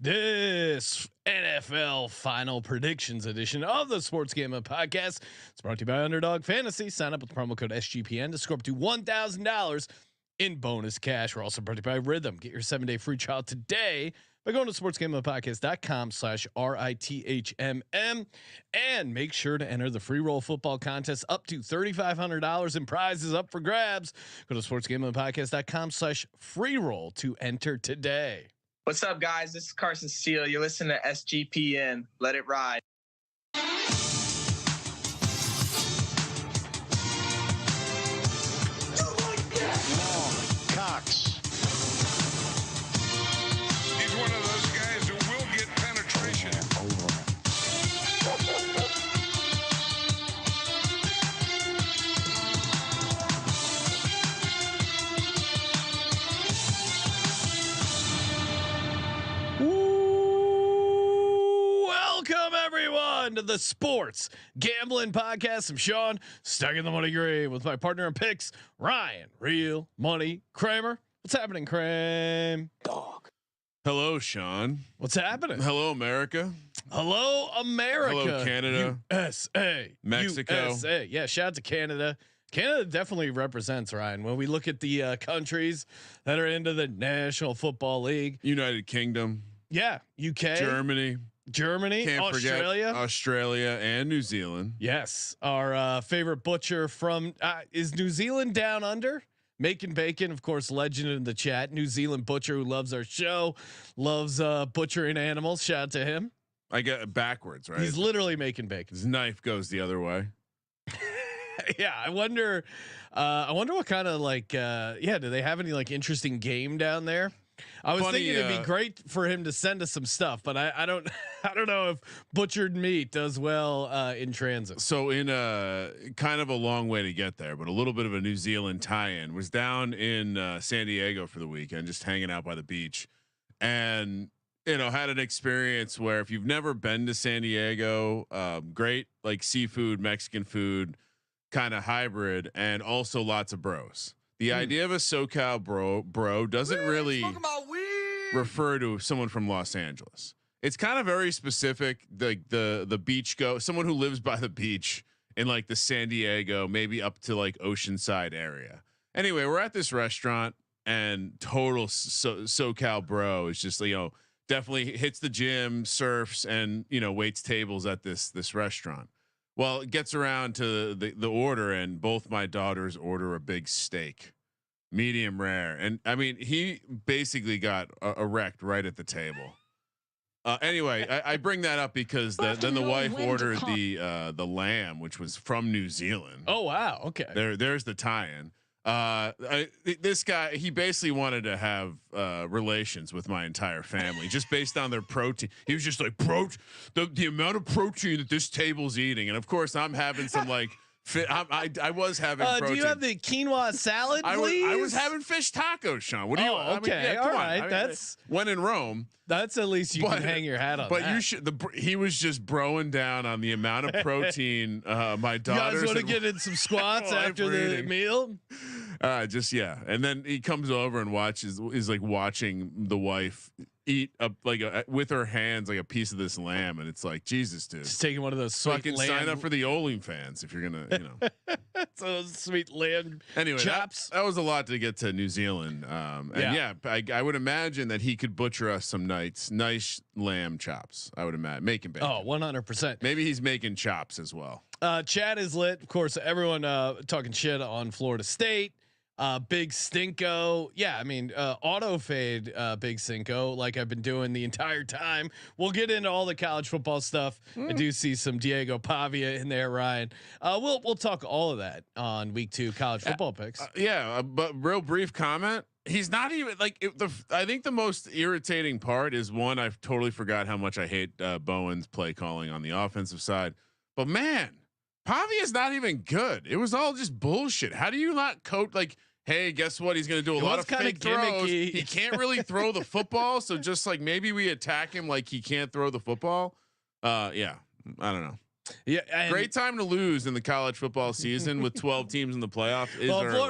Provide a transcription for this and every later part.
This NFL Final Predictions edition of the Sports Gambling Podcast is brought to you by Underdog Fantasy. Sign up with promo code SGPN to score up to $1,000 in bonus cash. We're also brought to you by Rhythm. Get your 7-day free trial today by going to sportsgamblingpodcast.com/RITHMM and make sure to enter the free roll football contest. Up to $3,500 in prizes up for grabs. Go to sportsgamblingpodcast.com/freeroll to enter today. What's up, guys? This is Carson Steele. You're listening to SGPN. Let it ride. Cox. He's one of those guys who will get penetration. Welcome everyone to the Sports Gambling Podcast. I'm Sean, stuck in the money grave with my partner in picks, Ryan, Real Money Kramer. What's happening, Kramer? Dog. Hello, Sean. What's happening? Hello, America. Hello, America. Hello, Canada. USA. Mexico. USA. Yeah, shout out to Canada. Canada definitely represents, Ryan, when we look at the countries that are into the National Football League. United Kingdom. Yeah, UK. Germany, Can't Australia, and New Zealand. Yes, our favorite butcher from is New Zealand down under. Making Bacon, of course, legend in the chat. New Zealand butcher who loves our show, loves butchering animals. Shout out to him. I get it backwards, right? He's literally making bacon. His knife goes the other way. Yeah, I wonder what kind of do they have any like interesting game down there? I was thinking it'd be great for him to send us some stuff, but I don't know if butchered meat does well in transit. So in kind of a long way to get there, but a little bit of a New Zealand tie-in. Was down in San Diego for the weekend, just hanging out by the beach, and had an experience where if you've never been to San Diego, great like seafood, Mexican food, kind of hybrid, and also lots of bros. The idea of a SoCal bro doesn't really refer to someone from Los Angeles. It's kind of very specific. The beach someone who lives by the beach in like the San Diego, maybe up to like Oceanside area. Anyway, we're at this restaurant and total SoCal bro is just, definitely hits the gym, surfs, and, waits tables at this restaurant. Well, it gets around to the order, and both my daughters order a big steak, medium rare, and I mean he basically got erect right at the table. Anyway, I bring that up because then the wife ordered the lamb, which was from New Zealand. Oh wow, okay. There's the tie-in. This guy, he basically wanted to have relations with my entire family just based on their protein. He was just like, the amount of protein that this table's eating, and of course I'm having some like I was having protein. Do you have the quinoa salad, please? I was having fish tacos, Sean. What do you? Okay, all right. That's when in Rome. That's at least you can hang your hat on. But you should. He was just broing down on the amount of protein. My daughters. You guys want to get in some squats after the meal? And then he comes over and is like watching the wife eat with her hands like a piece of this lamb, and it's like, Jesus, dude, just taking one of those sweet fucking sign up for the OnlyFans if you're gonna, so sweet lamb. Anyway, chops. That was a lot to get to New Zealand, I would imagine that he could butcher us some nice lamb chops. I would imagine making bacon. Oh, 100%. Maybe he's making chops as well. Chat is lit, of course. Everyone talking shit on Florida State. Big Stinko. Yeah, I mean, auto fade Big Stinko like I've been doing the entire time. We'll get into all the college football stuff. I do see some Diego Pavia in there, Ryan. We'll talk all of that on week 2 college football picks. But real brief comment. He's not even like I think the most irritating part is one, I've totally forgot how much I hate Bowen's play calling on the offensive side, but man, Pavia is not even good. It was all just bullshit. How do you not coach like, hey, guess what? He's going to do a lot of fake throws. He can't really throw the football. So just like maybe we attack him like he can't throw the football. I don't know. Yeah, great time to lose in the college football season with 12 teams in the playoffs.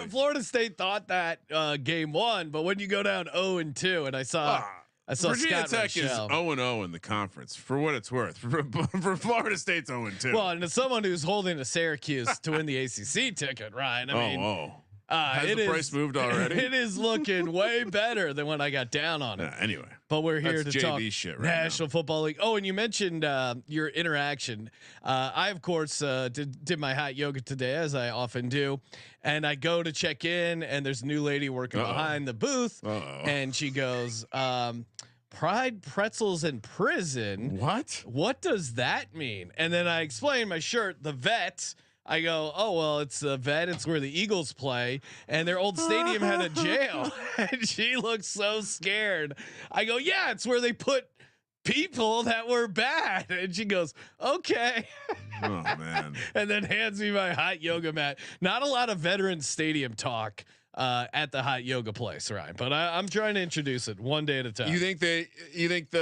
Florida State thought that game 1, but when you go down 0-2, and I saw I saw Virginia Scott Tech is Rochelle. 0-0 in the conference for what it's worth. For Florida State's 0-2. Well, and as someone who's holding a Syracuse to win the ACC ticket, Ryan, I mean, has the price moved already? It is looking way better than when I got down on it. Anyway, but we're here that's to JV talk shit right National Football League. Oh, and you mentioned your interaction. I of course did my hot yoga today, as I often do, and I go to check in, and there's a new lady working behind the booth, and she goes, "Pride pretzels in prison. What does that mean?" And then I explain my shirt, the Vet. I go, "Oh well, it's the Vet. It's where the Eagles play, and their old stadium had a jail." And she looks so scared. I go, "Yeah, it's where they put people that were bad." And she goes, "Okay." Oh man! And then hands me my hot yoga mat. Not a lot of veteran stadium talk at the hot yoga place, Ryan, but I'm trying to introduce it one day at a time. You think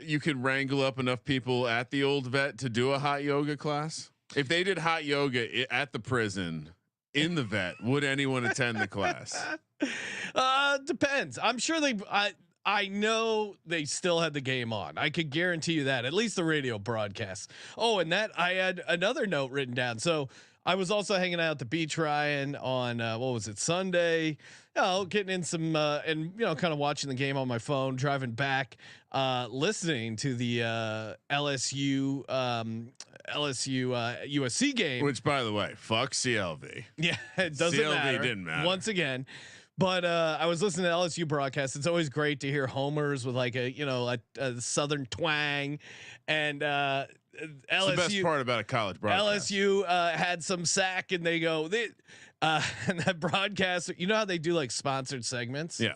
you could wrangle up enough people at the old Vet to do a hot yoga class? If they did hot yoga at the prison in the Vet, would anyone attend the class? Depends. I'm sure I know they still had the game on. I could guarantee you that, at least the radio broadcast. Oh, and that I had another note written down. So I was also hanging out at the beach, Ryan, on what was it, Sunday? Getting in some and kind of watching the game on my phone, driving back, listening to the LSU USC game. Which, by the way, fuck CLV. Yeah, it doesn't matter. Didn't matter once again. But I was listening to LSU broadcasts. It's always great to hear homers with like a southern twang, and LSU. It's the best part about a college broadcast. LSU had some sack, and they go and that broadcast. You know how they do like sponsored segments? Yeah.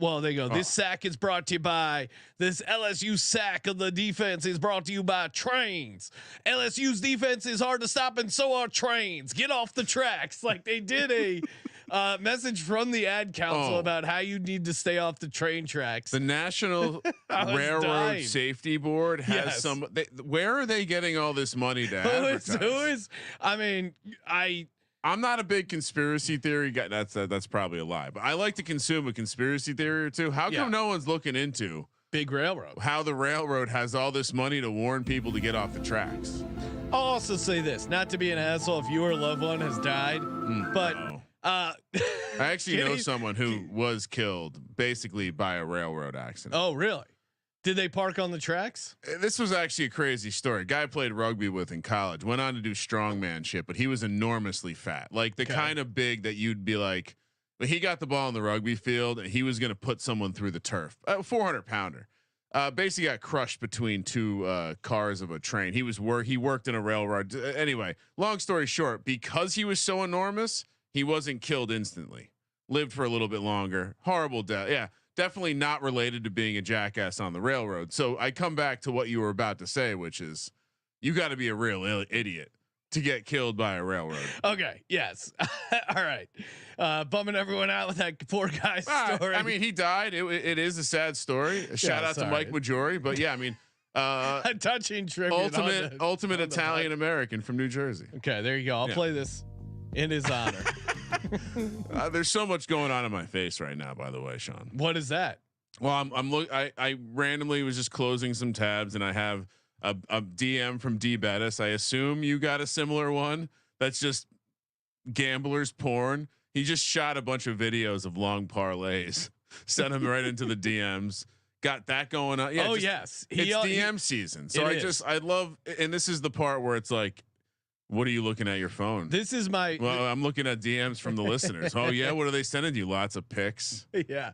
Well, they go, "This sack is brought to you by this LSU sack of the defense is brought to you by trains. LSU's defense is hard to stop, and so are trains. Get off the tracks." Like they did a message from the ad council about how you need to stay off the train tracks. The National Railroad Safety Board has some. Where are they getting all this money to advertise? Who is? I mean, I'm not a big conspiracy theory guy. That's probably a lie, but I like to consume a conspiracy theory or two. How come no one's looking into big railroad? How the railroad has all this money to warn people to get off the tracks? I'll also say this, not to be an asshole if your loved one has died, but I actually know someone who was killed basically by a railroad accident. Oh, really? Did they park on the tracks? This was actually a crazy story. Guy I played rugby with in college, went on to do strongman shit, but he was enormously fat, like the kind of big that you'd be like, but he got the ball in the rugby field and he was going to put someone through the turf. 400 pounder, basically got crushed between two cars of a train. He worked in a railroad. Anyway, long story short, because he was so enormous, he wasn't killed instantly. Lived for a little bit longer. Horrible death. Yeah. Definitely not related to being a jackass on the railroad. So I come back to what you were about to say, which is you got to be a real idiot to get killed by a railroad. Okay. Yes. All right. Bumming everyone out with that poor guy's story. I mean, he died. It is a sad story. Shout out to Mike Majori. But yeah, I mean, a touching tribute. Ultimate Italian American from New Jersey. Okay. There you go. I'll play this in his honor. There's so much going on in my face right now, by the way, Sean. What is that? Well, I randomly was just closing some tabs and I have a DM from D Bettis. I assume you got a similar one. That's just gamblers porn. He just shot a bunch of videos of long parlays, sent them right into the DMs. Got that going on. Yeah. Oh yes. It's DM season. So I love, and this is the part where it's like, what are you looking at your phone? This is my. Well, I'm looking at DMs from the listeners. Oh yeah, what are they sending you? Lots of pics. Yeah.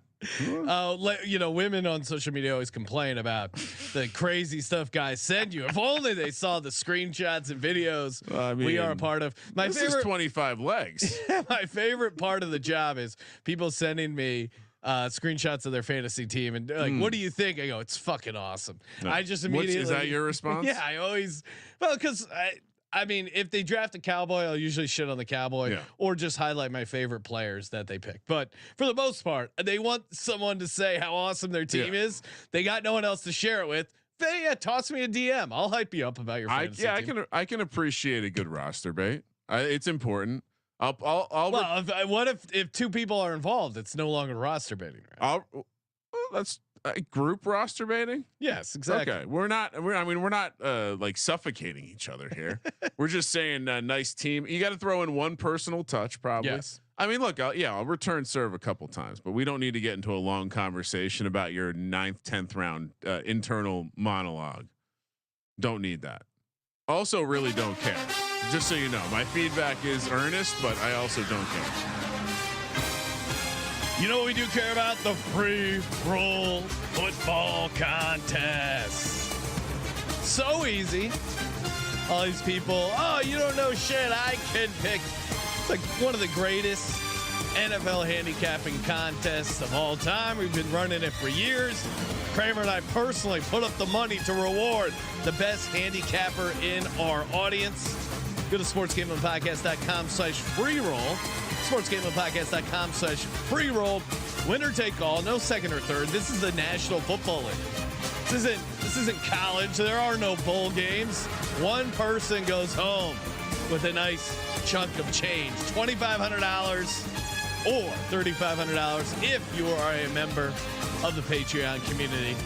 Women on social media always complain about the crazy stuff guys send you. If only they saw the screenshots and videos we are a part of. My favorite 25 legs. My favorite part of the job is people sending me screenshots of their fantasy team and like, what do you think? I go, it's fucking awesome. No. I just immediately. Is that your response? Yeah, I always. Well, because I mean, if they draft a cowboy, I'll usually shit on the cowboy or just highlight my favorite players that they pick. But for the most part, they want someone to say how awesome their team is. They got no one else to share it with. Toss me a DM. I'll hype you up about your fantasy team. I can appreciate a good roster bait. It's important. What if two people are involved? It's no longer roster baiting. Right? Group roster baiting? Yes, exactly. Okay, we're not like suffocating each other here. We're just saying nice team. You got to throw in one personal touch, probably. Yes. I mean, look, I'll return serve a couple times, but we don't need to get into a long conversation about your 9th, 10th round internal monologue. Don't need that. Also, really don't care. Just so you know, my feedback is earnest, but I also don't care. You know what we do care about? The free roll football contest. So easy. All these people, oh, you don't know shit. I can pick. It's like one of the greatest NFL handicapping contests of all time. We've been running it for years. Kramer and I personally put up the money to reward the best handicapper in our audience. Go to sportsgamblingpodcast.com/freeroll. sportsgamblingpodcast.com/freeroll. Winner take all, no second or third. This is the National Football League. This isn't college. There are no bowl games. One person goes home with a nice chunk of change, $2,500 or $3,500 if you are a member of the Patreon community.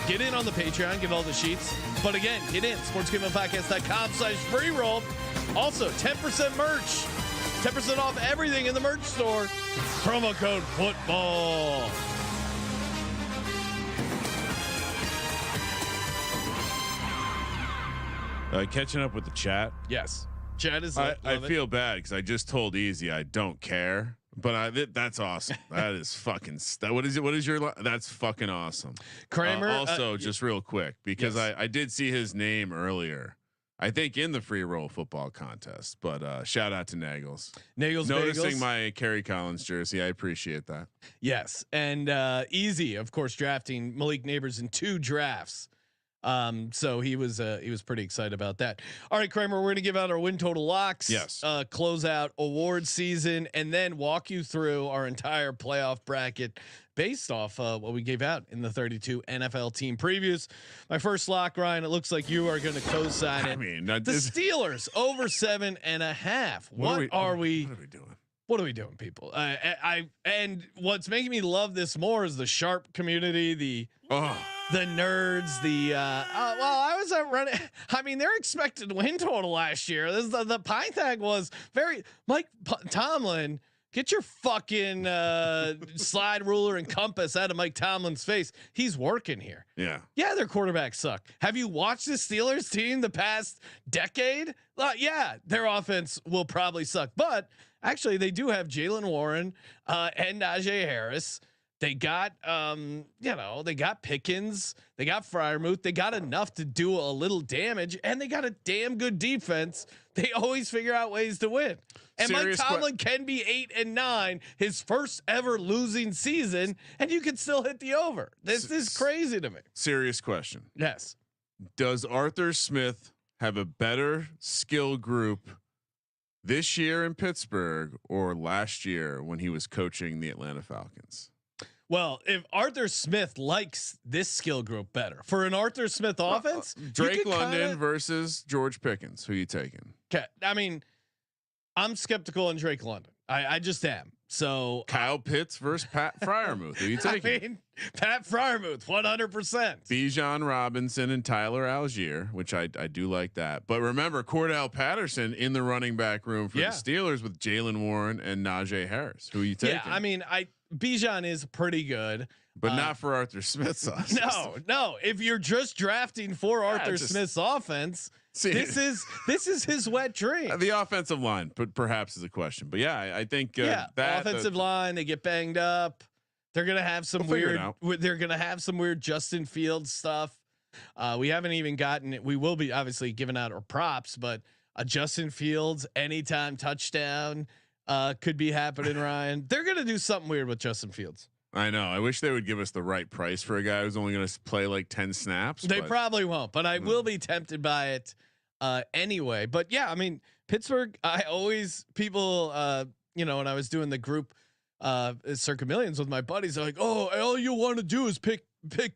Get in on the Patreon, get all the sheets. But again, get in, sportsgamblingpodcast.com/freeroll. Also, 10% merch. 10% off everything in the merch store. Promo code football. Catching up with the chat. Yes. Chat is. I feel bad because I just told Easy I don't care, but that's awesome. That is fucking. What is it? What is your? That's fucking awesome. Kramer. Also, just real quick because yes. I did see his name earlier. I think in the free roll football contest, but shout out to Nagels. Noticing Bagels. my Kerry Collins jersey. I appreciate that. Yes. And Easy, of course, drafting Malik Neighbors in 2 drafts. So he was pretty excited about that. All right, Kramer, we're going to give out our win total locks. Yes. Close out award season and then walk you through our entire playoff bracket based off what we gave out in the 32 NFL team previews. My first lock, Ryan, it looks like you are going to co-sign it. I mean, the Steelers over 7.5. What are we doing? What are we doing, people? And what's making me love this more is the sharp community, the nerds, I was running. I mean, their expected win total last year. This the pie tag was very Mike Tomlin. Get your fucking slide ruler and compass out of Mike Tomlin's face. He's working here. Yeah. Their quarterbacks suck. Have you watched the Steelers team the past decade? Yeah, their offense will probably suck, but actually they do have Jalen Warren and Najee Harris. They got, they got Pickens, they got Freiermuth, they got enough to do a little damage, and they got a damn good defense. They always figure out ways to win. And Mike Tomlin can be 8-9, his first ever losing season, and you can still hit the over. This is crazy to me. Serious question. Yes. Does Arthur Smith have a better skill group this year in Pittsburgh or last year when he was coaching the Atlanta Falcons? Well, if Arthur Smith likes this skill group better for an Arthur Smith offense, Drake London versus George Pickens, who you taking? Okay, I mean, I'm skeptical on Drake London. I just am. So Kyle Pitts versus Pat Freiermuth, who you taking? I mean, Pat Freiermuth, 100%. Bijan Robinson and Tyler Algier, which I do like that. But remember, Cordell Patterson in the running back room for the Steelers with Jalen Warren and Najee Harris. Who are you taking? Yeah, I mean, Bijan is pretty good, but not for Arthur Smith's offense. No. If you're just drafting for Arthur Smith's offense, this is his wet dream. The offensive line, but perhaps is a question. But yeah, I think that offensive line, they get banged up. They're gonna have some weird. They're gonna have some weird Justin Fields stuff. We haven't even gotten it. We will be obviously giving out our props, but a Justin Fields anytime touchdown could be happening. Ryan, they're gonna do something weird with Justin Fields. I know. I wish they would give us the right price for a guy who's only going to play like 10 snaps. They probably won't, but I will be tempted by it anyway. But yeah, I mean, Pittsburgh, people, when I was doing the group Circa Millions with my buddies, they're like, oh, all you want to do is pick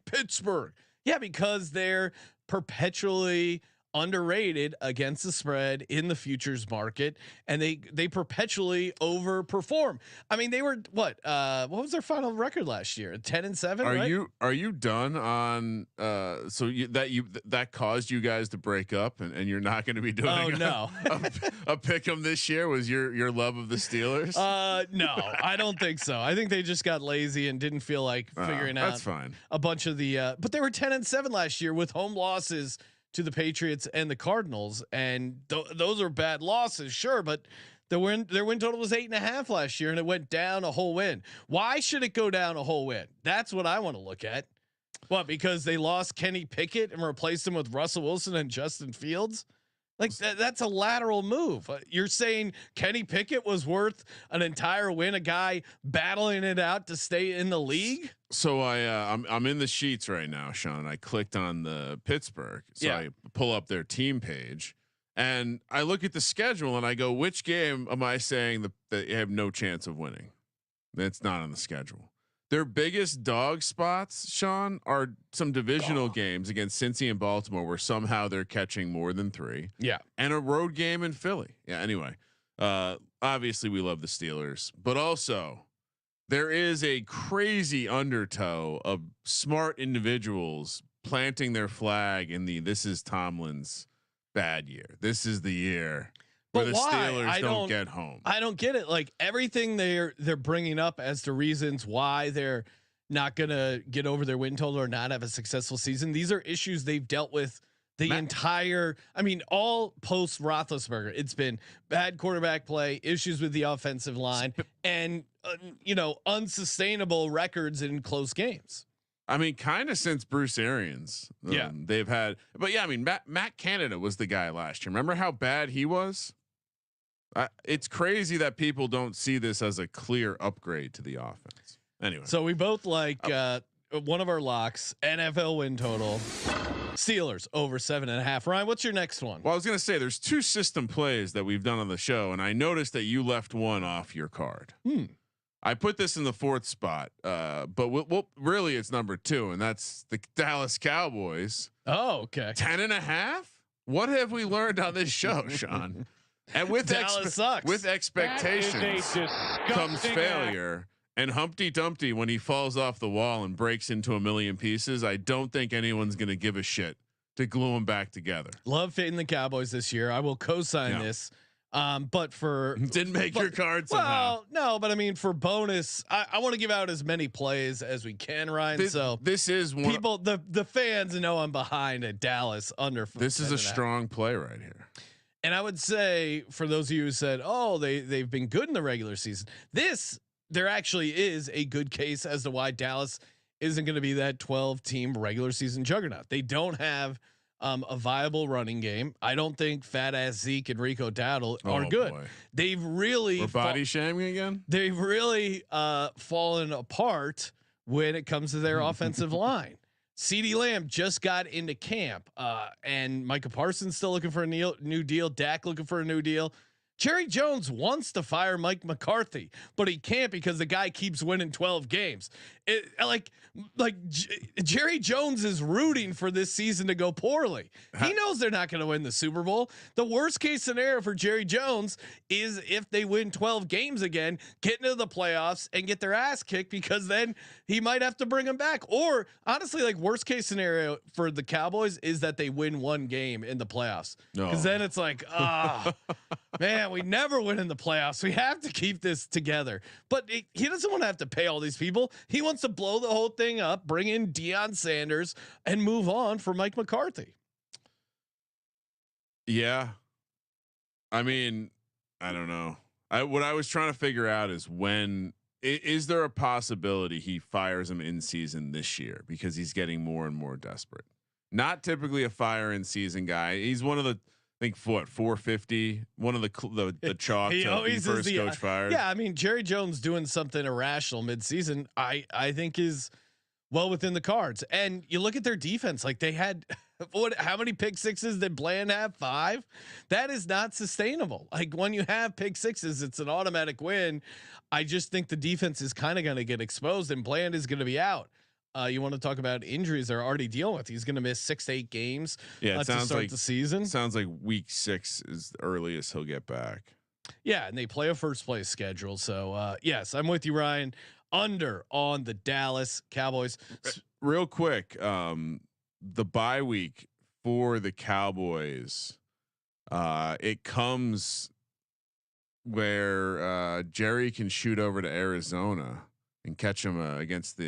Pittsburgh. Yeah, because they're perpetually underrated against the spread in the futures market, and they perpetually overperform. I mean, they were what was their final record last year? 10-7. Are you done on so that caused you guys to break up and you're not going to be doing a pick 'em this year? Was your love of the Steelers? No, I don't think so. I think they just got lazy and didn't feel like figuring out. That's fine. A bunch of the but they were 10-7 last year with home losses to the Patriots and the Cardinals, and those are bad losses, sure, but their win total was 8.5 last year, and it went down a whole win. Why should it go down a whole win? That's what I want to look at. What, because they lost Kenny Pickett and replaced him with Russell Wilson and Justin Fields? Like that's a lateral move. You're saying Kenny Pickett was worth an entire win, a guy battling it out to stay in the league? So I'm in the sheets right now, Sean. I clicked on the Pittsburgh, so I pull up their team page, and I look at the schedule, and I go, which game am I saying that they have no chance of winning? That's not on the schedule. Their biggest dog spots, Sean, are some divisional games against Cincy and Baltimore, where somehow they're catching more than 3. Yeah, and a road game in Philly. Yeah. Anyway, obviously we love the Steelers, but also there is a crazy undertow of smart individuals planting their flag in this is Tomlin's bad year. This is the year where the Steelers don't get home. I don't get it. Like everything they're bringing up as to reasons why they're not going to get over their win total or not have a successful season. These are issues they've dealt with all post Roethlisberger. It's been bad quarterback play, issues with the offensive line, and unsustainable records in close games. I mean, kind of since Bruce Arians, they've had, but yeah, I mean, Matt Canada was the guy last year. Remember how bad he was? It's crazy that people don't see this as a clear upgrade to the offense. Anyway, so we both like one of our locks, NFL win total, Steelers over 7.5. Ryan, what's your next one? Well, I was going to say there's 2 system plays that we've done on the show, and I noticed that you left one off your card. I put this in the 4th spot, but we'll really it's number 2, and that's the Dallas Cowboys. Oh, okay. 10.5. What have we learned on this show, Sean? And with with expectations comes failure. And Humpty Dumpty, when he falls off the wall and breaks into a million pieces, I don't think anyone's going to give a shit to glue them back together. Love fitting the Cowboys this year. I will co-sign this. But for didn't make your card somehow. Well, no, but I mean for bonus, I want to give out as many plays as we can, Ryan. This is one people the fans know I'm behind at Dallas under. This is a strong play right here. And I would say for those of you who said, "Oh, they've been good in the regular season," there actually is a good case as to why Dallas isn't going to be that 12-team regular season juggernaut. They don't have a viable running game. I don't think fat ass Zeke and Rico Dowdle are good. Boy. They've really We're body shaming again. They've really fallen apart when it comes to their offensive line. CeeDee Lamb just got into camp, and Micah Parsons still looking for a new deal. Dak looking for a new deal. Jerry Jones wants to fire Mike McCarthy, but he can't because the guy keeps winning 12 games. Jerry Jones is rooting for this season to go poorly. He knows they're not going to win the Super Bowl. The worst case scenario for Jerry Jones is if they win 12 games again, get into the playoffs and get their ass kicked, because then he might have to bring them back. Or honestly, like worst case scenario for the Cowboys is that they win 1 game in the playoffs. Because then it's like, man, we never win in the playoffs. We have to keep this together. But he doesn't want to have to pay all these people. He wants to blow the whole thing up, bring in Deion Sanders, and move on for Mike McCarthy. Yeah. I mean, I don't know. What I was trying to figure out is is there a possibility he fires him in season this year because he's getting more and more desperate? Not typically a fire in season guy. He's one of the, I think 450, one of the chalk. He always is the coach fired. Yeah, I mean Jerry Jones doing something irrational midseason, I think is well within the cards. And you look at their defense, like they had how many pick sixes did Bland have? 5. That is not sustainable. Like when you have pick sixes, it's an automatic win. I just think the defense is kind of going to get exposed, and Bland is going to be out. you want to talk about injuries they're already dealing with. He's going to miss 6 to 8 games. Yeah, it to sounds start like the season. Sounds like week 6 is the earliest he'll get back. Yeah, and they play a first place schedule. So yes, I'm with you, Ryan. Under on the Dallas Cowboys. Real quick, the bye week for the Cowboys, it comes where Jerry can shoot over to Arizona and catch him against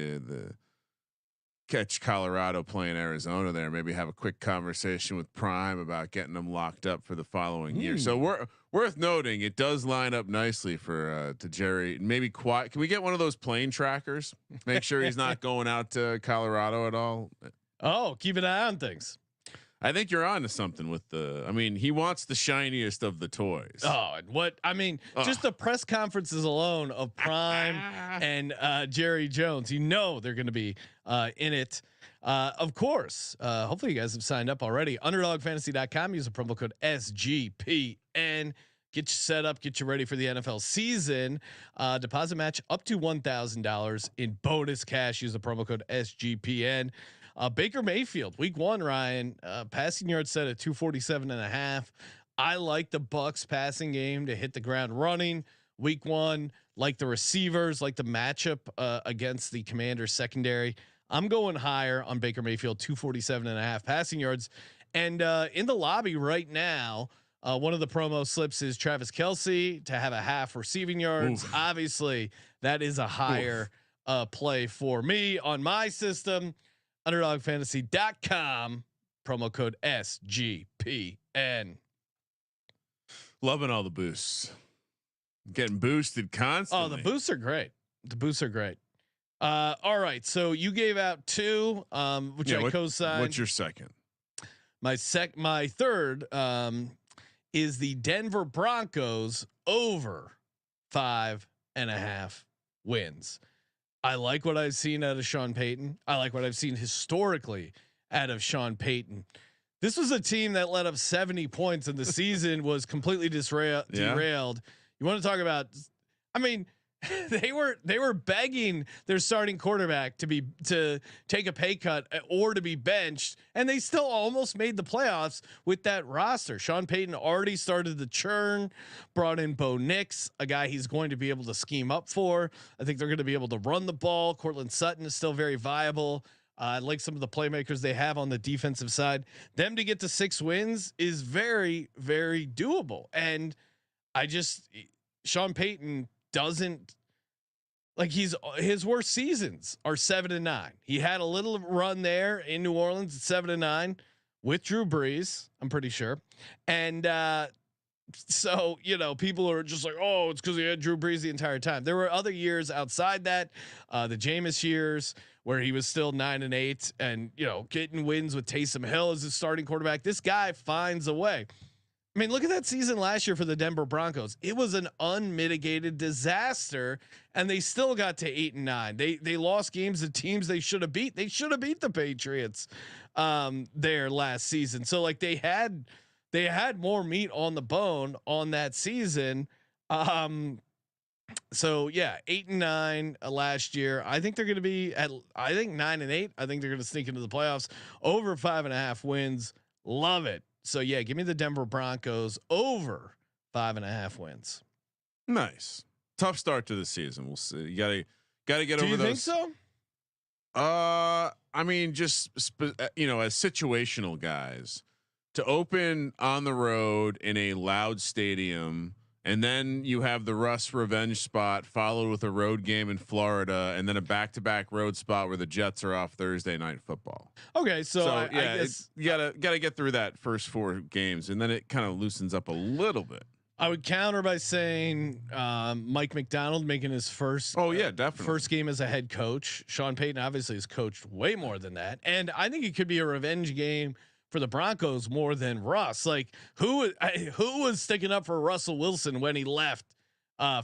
catch Colorado playing Arizona there. Maybe have a quick conversation with Prime about getting them locked up for the following year. So worth noting, it does line up nicely for to Jerry. Maybe quiet. Can we get one of those plane trackers? Make sure he's not going out to Colorado at all. Oh, keep an eye on things. I think you're on to something with I mean, he wants the shiniest of the toys. Oh, and what I mean, just the press conferences alone of Prime and Jerry Jones, they're going to be in it. Of course, hopefully you guys have signed up already. Underdogfantasy.com. Use the promo code SGPN. Get you set up, get you ready for the NFL season. Deposit match up to $1,000 in bonus cash. Use the promo code SGPN. Baker Mayfield, week 1, Ryan, passing yard set at 247.5. I like the Bucks passing game to hit the ground running week 1, like the receivers, like the matchup against the Commanders secondary. I'm going higher on Baker Mayfield, 247.5 passing yards. And in the lobby right now, one of the promo slips is Travis Kelce to have a half receiving yards. Oof. Obviously, that is a higher play for me on my system. Underdogfantasy.com, promo code SGPN. Loving all the boosts. Getting boosted constantly. Oh, the boosts are great. All right. So you gave out 2, which I co-signed. What's your second? My third is the Denver Broncos over 5.5 wins. I like what I've seen out of Sean Payton. I like what I've seen historically out of Sean Payton. This was a team that let up 70 points and the season was completely derailed. You want to talk about, I mean, they were begging their starting quarterback to take a pay cut or to be benched, and they still almost made the playoffs with that roster. Sean Payton already started the churn, brought in Bo Nix, a guy he's going to be able to scheme up for. I think they're going to be able to run the ball. Cortland Sutton is still very viable. I like some of the playmakers they have on the defensive side. Them to get to 6 wins is very, very doable. And Sean Payton doesn't, like, his worst seasons are 7-9. He had a little run there in New Orleans at 7-9 with Drew Brees, I'm pretty sure. And so, people are just like, oh, it's because he had Drew Brees the entire time. There were other years outside that, the Jameis years where he was still 9-8 and, getting wins with Taysom Hill as his starting quarterback. This guy finds a way. I mean, look at that season last year for the Denver Broncos. It was an unmitigated disaster, and they still got to 8-9. They lost games to teams they should have beat. They should have beat the Patriots there last season. So like they had more meat on the bone on that season. So yeah, 8-9 last year. I think they're going to be at 9-8. I think they're going to sneak into the playoffs. Over 5.5 wins. Love it. So yeah, give me the Denver Broncos over 5.5 wins. Nice. Tough start to the season. We'll see. You gotta get over those. Do you think so? I mean, just as situational guys to open on the road in a loud stadium, and then you have the Russ revenge spot followed with a road game in Florida, and then a back-to-back road spot where the Jets are off Thursday night football. Okay, so I guess you gotta get through that first 4 games, and then it kind of loosens up a little bit. I would counter by saying Mike McDonald making his first. Oh yeah, definitely first game as a head coach. Sean Payton obviously has coached way more than that, and I think it could be a revenge game for the Broncos more than Russ. Like who was sticking up for Russell Wilson when he left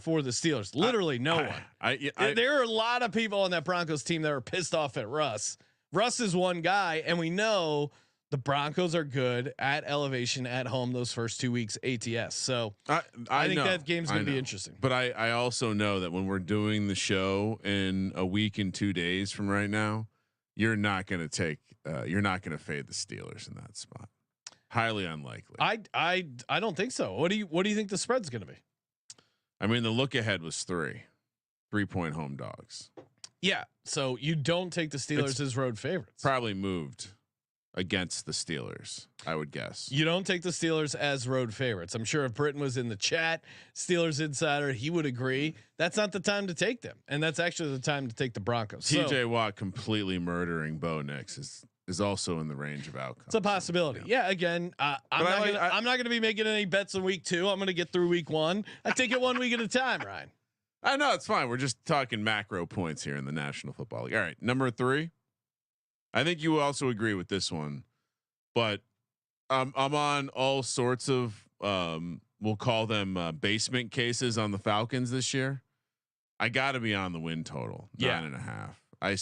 for the Steelers? Literally no one. There are a lot of people on that Broncos team that are pissed off at Russ. Russ is one guy, and we know the Broncos are good at elevation at home those first 2 weeks ATS. So I think that game's going to be interesting. But I also know that when we're doing the show in a week and 2 days from right now, you're not going to take. You're not going to fade the Steelers in that spot. Highly unlikely. I don't think so. What do you think the spread's going to be? I mean, the look ahead was 3-point home dogs. Yeah. So you don't take the Steelers as road favorites. Probably moved against the Steelers, I would guess. You don't take the Steelers as road favorites. I'm sure if Britton was in the chat, Steelers insider, he would agree. That's not the time to take them, and that's actually the time to take the Broncos. TJ Watt completely murdering Bo Nix is also in the range of outcomes. It's a possibility. So, yeah. Again, I'm not gonna be making any bets in week 2. I'm gonna get through week 1. I take it 1 week at a time, Ryan. I know it's fine. We're just talking macro points here in the National Football League. All right, number 3. I think you also agree with this one, but I'm on all sorts of we'll call them basement cases on the Falcons this year. I got to be on the win total 9.5. I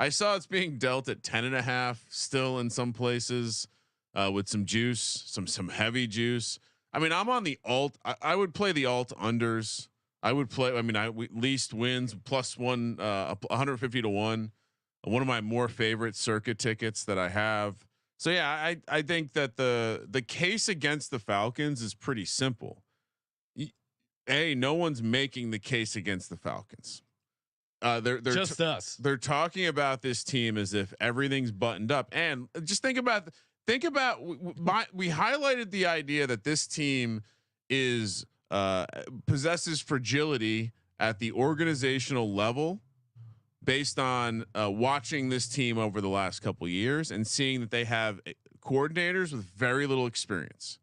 saw it's being dealt at 10.5 still in some places with some juice, some heavy juice. I mean, I'm on the alt. I would play the alt unders. I would play. I mean, least wins +1, 150 to 1. One of my more favorite circuit tickets that I have. So yeah, I think that the case against the Falcons is pretty simple. No one's making the case against the Falcons. They're just us. They're talking about this team as if everything's buttoned up, and just think about we highlighted the idea that this team is possesses fragility at the organizational level, based on watching this team over the last couple of years and seeing that they have coordinators with very little experience.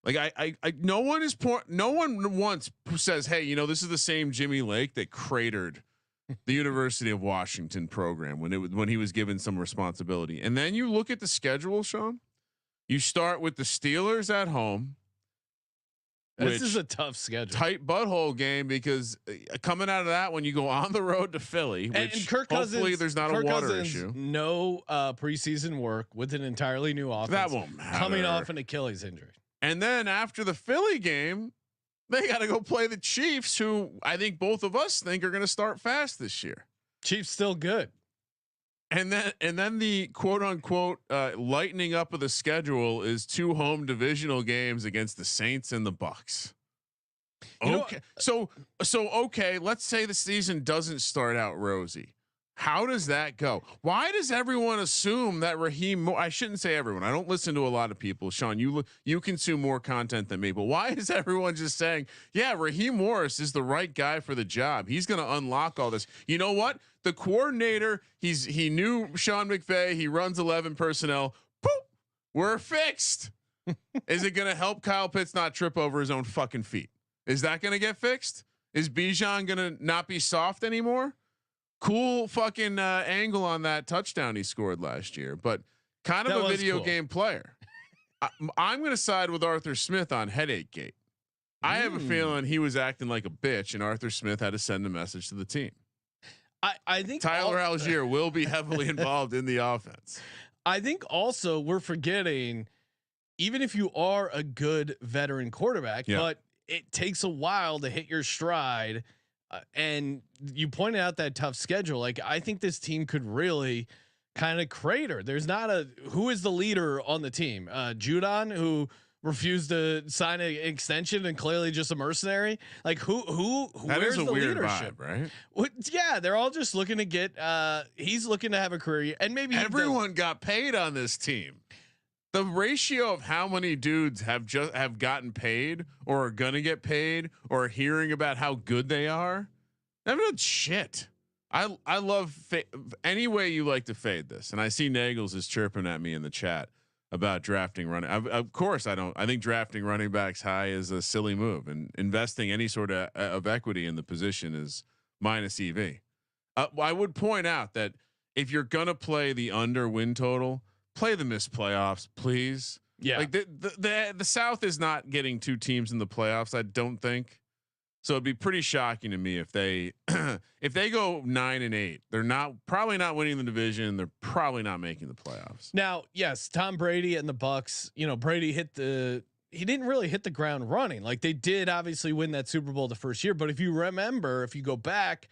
Like no one once says, hey, this is the same Jimmy Lake that cratered the University of Washington program when he was given some responsibility. And then you look at the schedule, Sean. You start with the Steelers at home. This is a tough schedule. Tight butthole game because coming out of that when you go on the road to Philly, which and Kirk Cousins, hopefully there's not a water issue. No preseason work with an entirely new offense. That won't matter. Coming off an Achilles injury. And then after the Philly game, they got to go play the Chiefs, who I think both of us think are going to start fast this year. Chiefs still good. And then the quote unquote lightening up of the schedule is 2 home divisional games against the Saints and the Bucks. Okay. So okay, let's say the season doesn't start out rosy. How does that go? Why does everyone assume that Raheem I shouldn't say everyone. I don't listen to a lot of people. Sean, you consume more content than me, but why is everyone just saying, yeah, Raheem Morris is the right guy for the job. He's going to unlock all this. You know what? The coordinator, he knew Sean McVay, he runs 11 personnel. Boop, we're fixed. Is it going to help Kyle Pitts not trip over his own fucking feet? Is that going to get fixed? Is Bijan going to not be soft anymore? Cool fucking angle on that touchdown he scored last year, but kind of a video game player. I'm going to side with Arthur Smith on Headache Gate. I have a feeling he was acting like a bitch, and Arthur Smith had to send a message to the team. I think Tyler Algier will be heavily involved in the offense. I think also we're forgetting, even if you are a good veteran quarterback, but it takes a while to hit your stride. And you pointed out that tough schedule. Like, I think this team could really kind of crater. There's not who is the leader on the team? Judon, who refused to sign an extension and clearly just a mercenary. Like where's the leadership, vibe, right? Yeah, they're all just looking to get. He's looking to have a career, and maybe everyone got paid on this team. The ratio of how many dudes have gotten paid or are gonna get paid or hearing about how good they are, that's shit. I love any way you like to fade this, and I see Nagels is chirping at me in the chat about drafting running. Of course, I think drafting running backs high is a silly move, and investing any sort of equity in the position is minus EV. I would point out that if you're gonna play the under win total, play the missed playoffs, please. Yeah, like the South is not getting 2 teams in the playoffs, I don't think. So it'd be pretty shocking to me if they if they go 9-8, they're probably not winning the division. They're probably not making the playoffs. Now, yes, Tom Brady and the Bucks. Brady he didn't really hit the ground running. Like, they did obviously win that Super Bowl the first year, but if you remember, if you go back,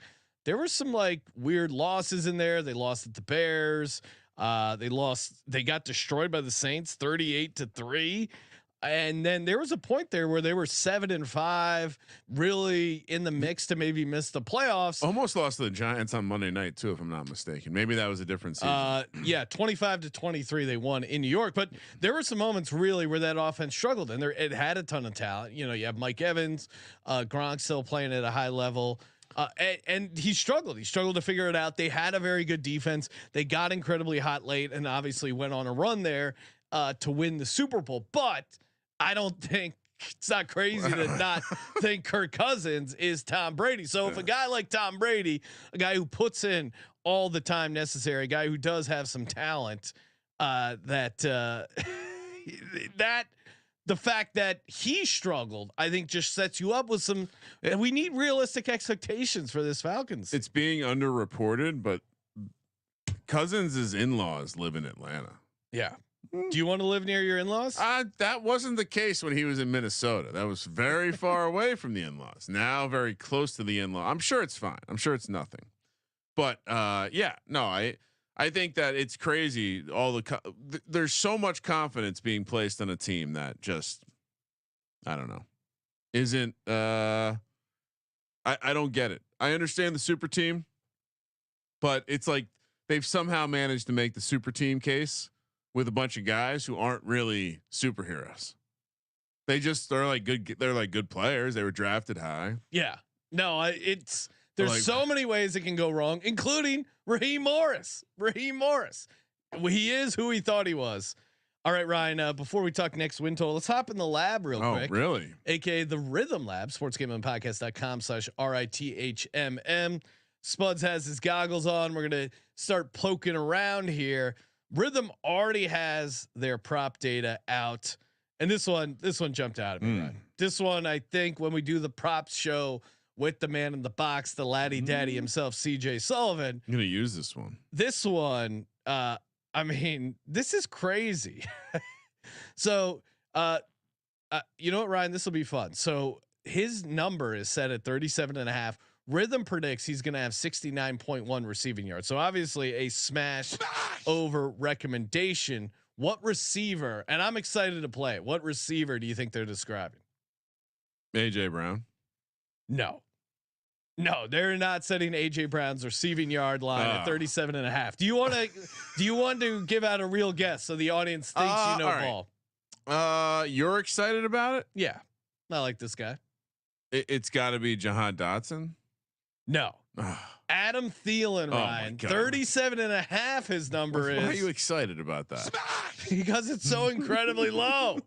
there were some like weird losses in there. They lost at the Bears. They got destroyed by the Saints 38-3. And then there was a point there where they were 7-5, really in the mix to maybe miss the playoffs. Almost lost to the Giants on Monday night too, if I'm not mistaken. Maybe that was a different season. Yeah, 25-23 they won in New York, but there were some moments really where that offense struggled, and it had a ton of talent. You know, you have Mike Evans, Gronk still playing at a high level. And he struggled. He struggled to figure it out. They had a very good defense. They got incredibly hot late, and obviously went on a run there to win the Super Bowl. But I don't think it's not crazy to not think Kirk Cousins is Tom Brady. So if a guy like Tom Brady, a guy who puts in all the time necessary, a guy who does have some talent, that the fact that he struggled, I think, just sets you up with some. And we need realistic expectations for this Falcons. It's being underreported, but Cousins' in-laws live in Atlanta. Yeah. Do you want to live near your in-laws? That wasn't the case when he was in Minnesota. That was very far away from the in-laws. Now very close to the in-law. I'm sure it's fine. I'm sure it's nothing. But yeah, no, I think that it's crazy. There's so much confidence being placed on a team that just, I don't know, isn't. I don't get it. I understand the super team, but it's like they've somehow managed to make the super team case with a bunch of guys who aren't really superheroes. They're like good players. They were drafted high. Yeah. No, there's so many ways it can go wrong, including Raheem Morris. He is who he thought he was. All right, Ryan, before we talk next win total, let's hop in the lab real quick. Oh, really? AKA the Rhythm Lab, sportsgamblingpodcast.com/RITHMM. Spuds has his goggles on. We're going to start poking around here. Rhythm already has their prop data out, and this one jumped out at me. Right? This one, I think, when we do the props show with the man in the box, the laddie daddy himself, CJ Sullivan, I'm gonna use this one. This one, I mean, this is crazy. So, you know what, Ryan? This will be fun. So his number is set at 37.5. Rhythm predicts he's going to have 69.1 receiving yards. So obviously a smash over recommendation. What receiver, and I'm excited to play it. What receiver do you think they're describing? AJ Brown. No, they're not setting AJ Brown's receiving yard line at 37.5. Do you want to give out a real guess so the audience thinks you know ball? You're excited about it? Yeah. I like this guy. It's gotta be Jahan Dotson. No. Adam Thielen, Ryan. 37.5 his number is. Why are you excited about that? Because it's so incredibly low.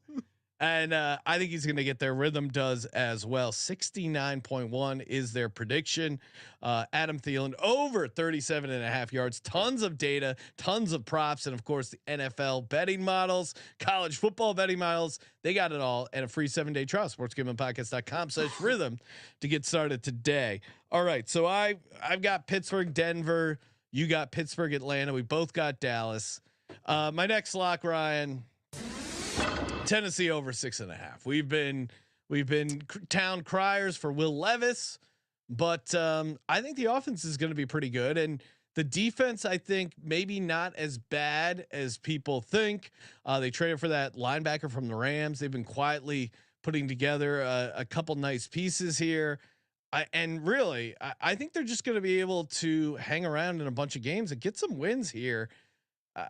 And I think he's going to get there. Rhythm does as well. 69.1 is their prediction. Adam Thielen over 37.5 yards. Tons of data, tons of props, and of course the NFL betting models, college football betting models. They got it all, and a free 7-day trial. sportsgamblingpodcast.com/rhythm to get started today. All right, so I've got Pittsburgh, Denver. You got Pittsburgh, Atlanta. We both got Dallas. My next lock, Ryan. Tennessee over 6.5. We've been town criers for Will Levis, but I think the offense is going to be pretty good, and the defense I think maybe not as bad as people think. They traded for that linebacker from the Rams. They've been quietly putting together a couple nice pieces here, and really I think they're just going to be able to hang around in a bunch of games and get some wins here.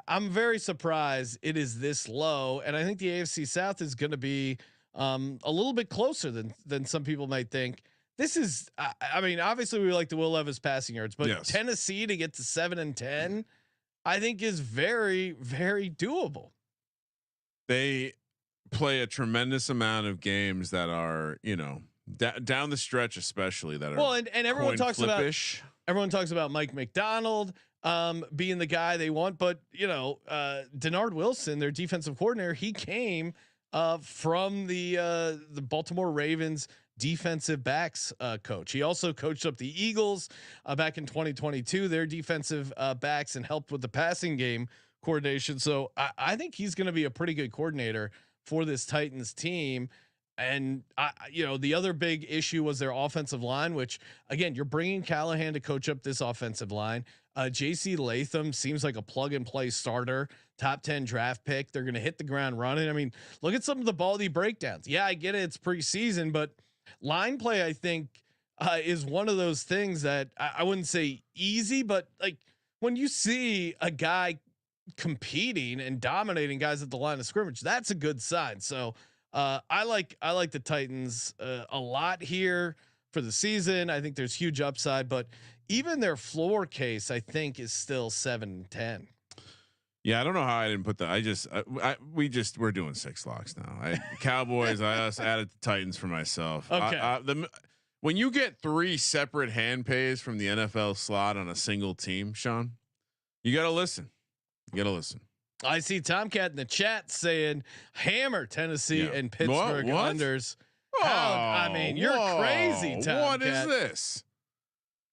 I'm very surprised it is this low, and I think the AFC South is going to be a little bit closer than some people might think. This is, I mean, obviously we like the Will Levis passing yards, but yes. Tennessee to get to 7-10, I think is very, very doable. They play a tremendous amount of games that are, down the stretch, especially that are well, and everyone talks about Mike McDonald being the guy they want, but Denard Wilson, their defensive coordinator, he came from the Baltimore Ravens defensive backs coach. He also coached up the Eagles back in 2022, their defensive backs, and helped with the passing game coordination. So I think he's going to be a pretty good coordinator for this Titans team. And the other big issue was their offensive line, which again, you're bringing Callahan to coach up this offensive line. JC Latham seems like a plug and play starter, top 10 draft pick. They're going to hit the ground running. I mean, look at some of the Baldy breakdowns. Yeah, I get it. It's preseason, but line play, I think, is one of those things that I wouldn't say easy, but like when you see a guy competing and dominating guys at the line of scrimmage, that's a good sign. So I like the Titans a lot here for the season. I think there's huge upside, but even their floor case, I think, is still 7-10. Yeah, I don't know how I didn't put that. We're doing 6 locks now. Cowboys. I just added the Titans for myself. Okay. When you get 3 separate hand pays from the NFL slot on a single team, Sean, you got to listen. I see Tomcat in the chat saying hammer Tennessee and Pittsburgh unders. I mean, you're crazy, Tomcat. What is this?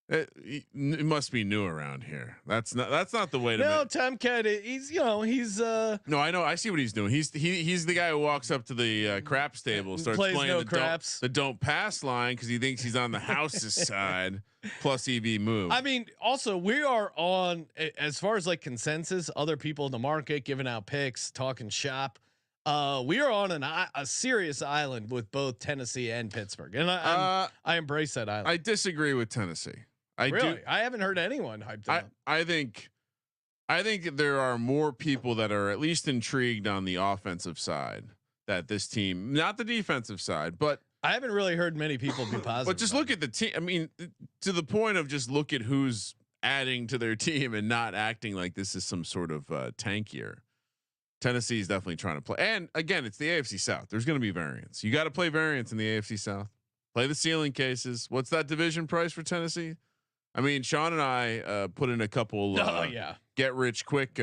It must be new around here. That's not the way to. No, Tomcat. He's No, I know. I see what he's doing. He's the guy who walks up to the craps table, starts playing the don't pass line because he thinks he's on the house's side. Plus EV move. I mean, also we are on, as far as like consensus, other people in the market giving out picks, talking shop. We are on a serious island with both Tennessee and Pittsburgh, and I embrace that island. I disagree with Tennessee. I haven't heard anyone hyped up. I think there are more people that are at least intrigued on the offensive side that this team, not the defensive side, but I haven't really heard many people be positive. But just look at the team. I mean, to the point of just look at who's adding to their team and not acting like this is some sort of tank year. Tennessee is definitely trying to play. And again, it's the AFC South. There's going to be variance. You got to play variance in the AFC South. Play the ceiling cases. What's that division price for Tennessee? I mean, Sean and I put in a couple get rich quick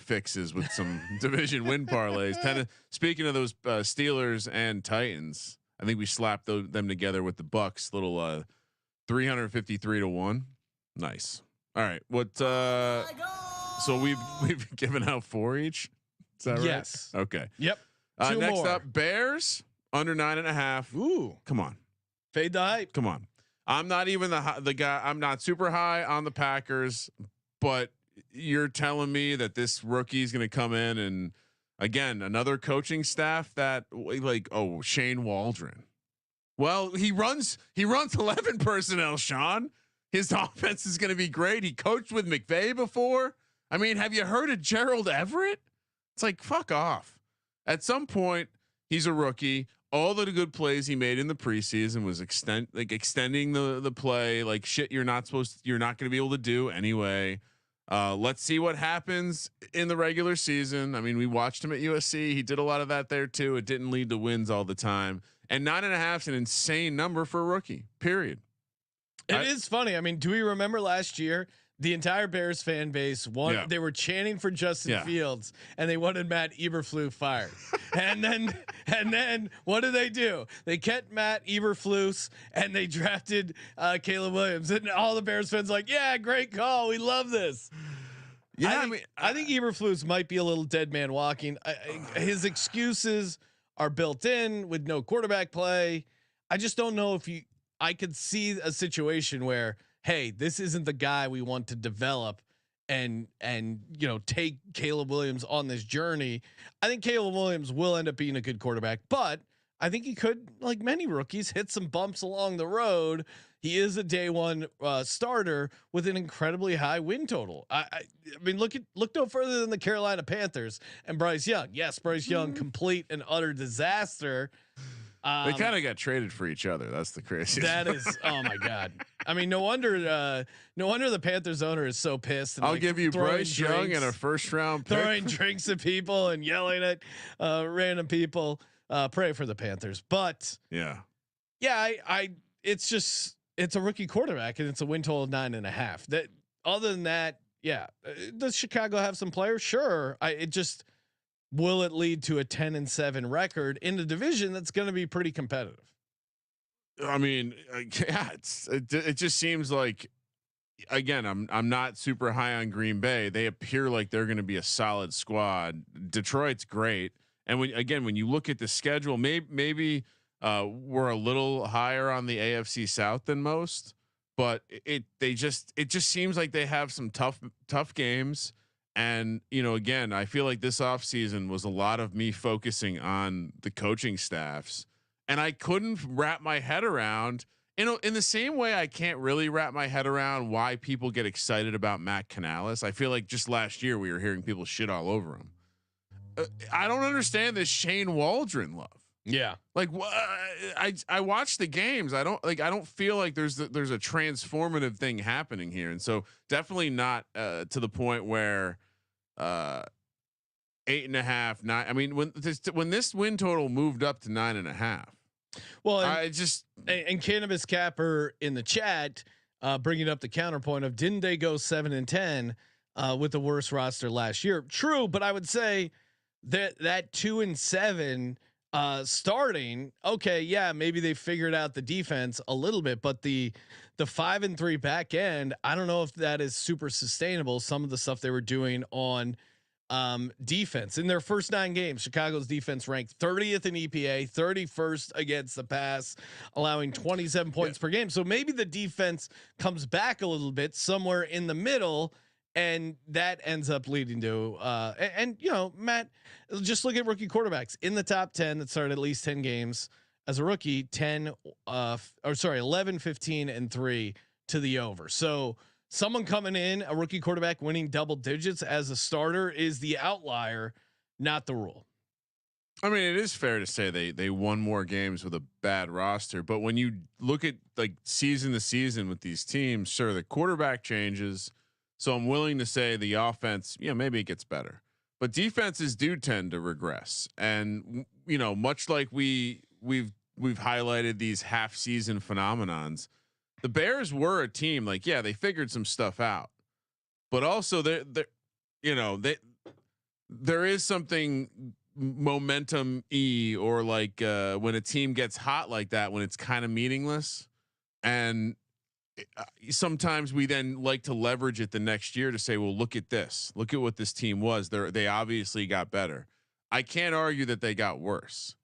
fixes with some division win parlays. Speaking of those Steelers and Titans, I think we slapped them together with the Bucks. Little 353 to 1. Nice. All right. What? So we've given out 4 each. Is that right? Yes. Okay. Yep. Next up, Bears under 9.5. Ooh, come on. Fade the hype. Come on. I'm not even the guy. I'm not super high on the Packers, but you're telling me that this rookie is going to come in and again another coaching staff that like Shane Waldron. Well, he runs 11 personnel. Sean, his offense is going to be great. He coached with McVay before. I mean, have you heard of Gerald Everett? It's like fuck off. At some point, he's a rookie. All the good plays he made in the preseason was extending the play like shit you're not going to be able to do anyway. Let's see what happens in the regular season. I mean, we watched him at USC. He did a lot of that there too. It didn't lead to wins all the time. And 9.5 is an insane number for a rookie, period. It is funny. I mean, do we remember last year? The entire Bears fan base they were chanting for Justin Fields and they wanted Matt Eberflus fired. and then what did they do? They kept Matt Eberflus and they drafted Caleb Williams, and all the Bears fans like, yeah, great call. We love this. Yeah. I think Eberflus might be a little dead man walking. His excuses are built in with no quarterback play. I just don't know if I could see a situation where, hey, this isn't the guy we want to develop and take Caleb Williams on this journey. I think Caleb Williams will end up being a good quarterback, but I think he could, like many rookies, hit some bumps along the road. He is a day one starter with an incredibly high win total. I mean, look no further than the Carolina Panthers and Bryce Young. Yes, Bryce Young, complete and utter disaster. They kind of got traded for each other. That's the craziest. That is, oh my god. I mean, no wonder the Panthers owner is so pissed. And I'll give you Bryce Young and a first round pick. Throwing drinks at people and yelling at random people. Pray for the Panthers, but yeah. It's a rookie quarterback and it's a win total of 9.5. That other than that, yeah. Does Chicago have some players? Sure. Will it lead to a 10-7 record in the division that's going to be pretty competitive? I mean, yeah, it just seems like, again, I'm not super high on Green Bay. They appear like they're going to be a solid squad. Detroit's great. And when you look at the schedule, maybe we're a little higher on the AFC South than most, but it just seems like they have some tough games. And again, I feel like this offseason was a lot of me focusing on the coaching staffs, and I couldn't wrap my head around. In the same way, I can't really wrap my head around why people get excited about Matt Canales. I feel like just last year we were hearing people shit all over him. I don't understand this Shane Waldron love. Yeah, Like I watch the games. I don't feel like there's a transformative thing happening here, and so definitely not to the point where 8.5, 9. I mean, when this win total moved up to 9.5. well, I just and Cannabis Capper in the chat bringing up the counterpoint of didn't they go 7-10 with the worst roster last year? True, but I would say that 2-7 starting, okay, yeah, maybe they figured out the defense a little bit, but the 5-3 back end, I don't know if that is super sustainable. Some of the stuff they were doing on defense in their first 9 games, Chicago's defense ranked 30th in EPA, 31st against the pass, allowing 27 points per game. So maybe the defense comes back a little bit somewhere in the middle, and that ends up leading to and Matt, just look at rookie quarterbacks in the top 10 that started at least 10 games as a rookie, 11, 15 and 3 to the over. So someone coming in, a rookie quarterback winning double digits as a starter is the outlier, not the rule. I mean, it is fair to say they won more games with a bad roster, but when you look at like season to season with these teams, sure, the quarterback changes. So I'm willing to say the offense, maybe it gets better, but defenses do tend to regress. And much like we've highlighted these half season phenomenons, the Bears were a team like, they figured some stuff out, but also there is something momentum or like when a team gets hot like that, when it's kind of meaningless, and sometimes we then like to leverage it the next year to say, well, look at this, look at what this team was. They obviously got better. I can't argue that they got worse,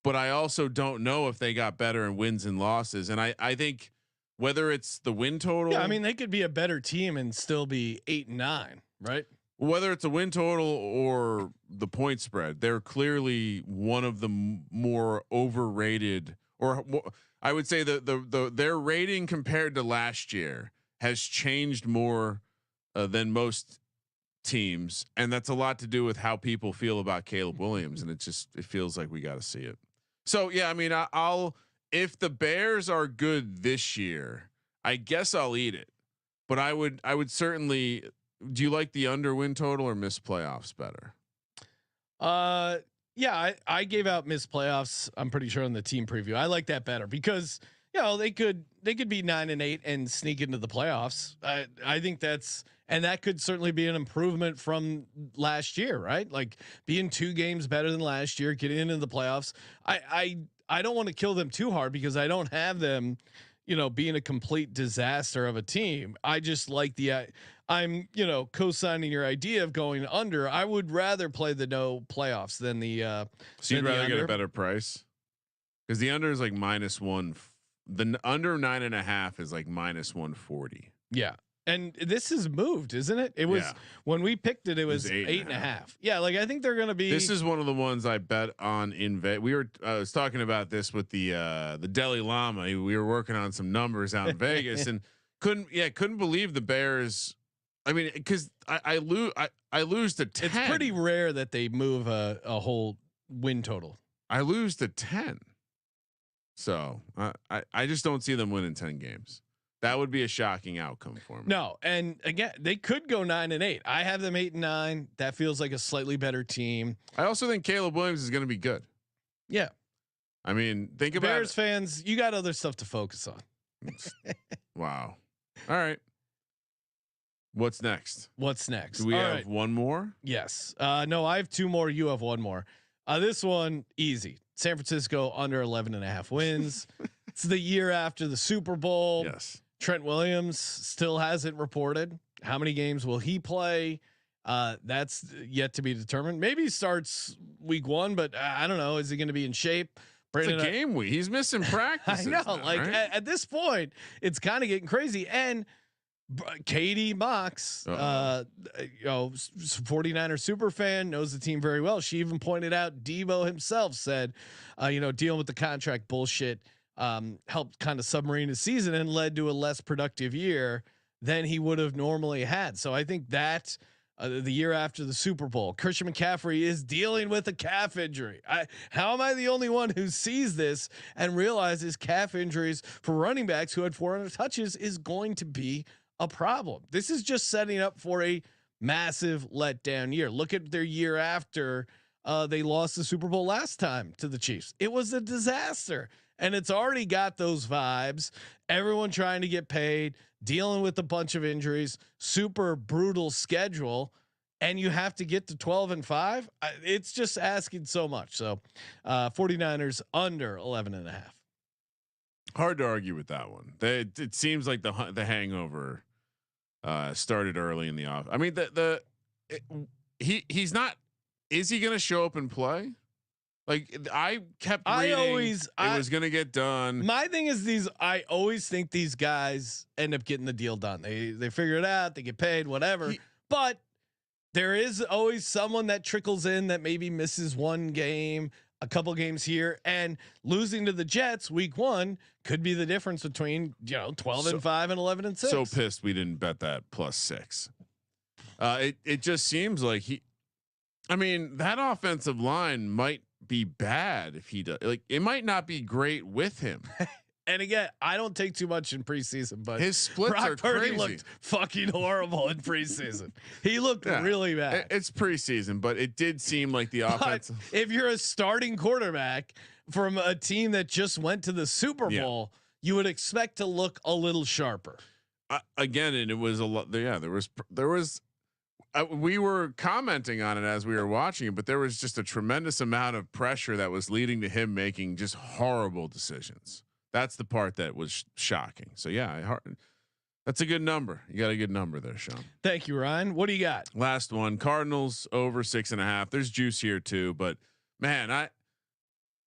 but I also don't know if they got better in wins and losses. And I think whether it's the win total, I mean, they could be a better team and still be 8-9, right? Whether it's a win total or the point spread, they're clearly one of the more overrated, or I would say their rating compared to last year has changed more than most teams, and that's a lot to do with how people feel about Caleb Williams, and it feels like we got to see it. So I mean, I'll if the Bears are good this year, I guess I'll eat it, but I would certainly. Do you like the under win total or miss playoffs better? Yeah, I gave out missed playoffs. I'm pretty sure on the team preview. I like that better because they could be 9-8 and sneak into the playoffs. I think that could certainly be an improvement from last year, right? Like being 2 games better than last year, getting into the playoffs. I don't want to kill them too hard because I don't have them, being a complete disaster of a team. I just like I'm co-signing your idea of going under. I would rather play the no playoffs than the so you'd rather get a better price, because the under is like -1. The under 9.5 is like -140. Yeah, and this is moved, isn't it? It was when we picked it. It was 8.5. Yeah, like I think they're gonna be. This is one of the ones I bet on in Vegas. I was talking about this with the Dalai Lama. We were working on some numbers out in Vegas and couldn't believe the Bears. I mean, because I lose to 10. It's pretty rare that they move a whole win total. I lose to 10. So I just don't see them winning 10 games. That would be a shocking outcome for me. No, and again, they could go 9-8. I have them 8-9. That feels like a slightly better team. I also think Caleb Williams is going to be good. Yeah. I mean, think about Bears fans. You got other stuff to focus on. Wow. All right. What's next? Do we have one more? Yes. No, I have 2 more. You have 1 more. This one easy. San Francisco under 11.5 wins. It's the year after the Super Bowl. Yes. Trent Williams still hasn't reported. How many games will he play? That's yet to be determined. Maybe he starts week 1, but I don't know. Is he going to be in shape? It's a Brandon, game week. He's missing practice. I know, now, like right? at this point, it's kind of getting crazy. And Katie Mox, 49er super fan, knows the team very well. She even pointed out Debo himself said, dealing with the contract bullshit helped kind of submarine his season and led to a less productive year than he would have normally had. So I think that the year after the Super Bowl, Christian McCaffrey is dealing with a calf injury. How am I the only one who sees this and realizes calf injuries for running backs who had 400 touches is going to be a problem? This is just setting up for a massive letdown year. Look at their year after they lost the Super Bowl last time to the Chiefs. It was a disaster, and it's already got those vibes. Everyone trying to get paid, dealing with a bunch of injuries, super brutal schedule, and you have to get to 12-5. It's just asking so much. So 49ers under 11.5. Hard to argue with that one. It seems like the hangover started early in the off. I mean, he's not. Is he going to show up and play? Like I kept reading, it was going to get done. My thing is I always think these guys end up getting the deal done. They figure it out. They get paid, whatever. But there is always someone that trickles in that maybe misses one game, a couple games here, and losing to the Jets week 1 could be the difference between 12-5 and 11-6. So pissed we didn't bet that +6. It just seems like that offensive line might be bad if he does. Like it might not be great with him. And again, I don't take too much in preseason, but his splits Brock are Purdy crazy. looked fucking horrible in preseason. He looked really bad. It's preseason, but it did seem like the offense. If you're a starting quarterback from a team that just went to the Super Bowl, you would expect to look a little sharper. Again, and it was a lot. Yeah, there was. We were commenting on it as we were watching it, but there was just a tremendous amount of pressure that was leading to him making just horrible decisions. That's the part that was shocking. So that's a good number. You got a good number there, Sean. Thank you, Ryan. What do you got? Last one, Cardinals over 6.5. There's juice here too, but man,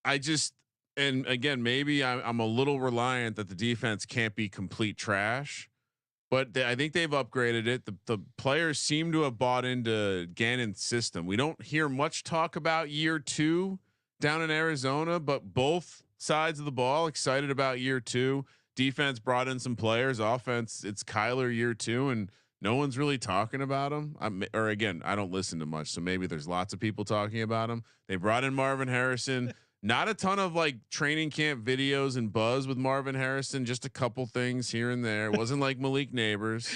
I just, and again, maybe I'm a little reliant that the defense can't be complete trash. But I think they've upgraded it. The players seem to have bought into Gannon's system. We don't hear much talk about year 2 down in Arizona, but both sides of the ball excited about year 2. Defense brought in some players. Offense, it's Kyler year 2, and no one's really talking about him. Or again, I don't listen to much, so maybe there's lots of people talking about him. They brought in Marvin Harrison. Not a ton of like training camp videos and buzz with Marvin Harrison. Just a couple things here and there. It wasn't like Malik Neighbors.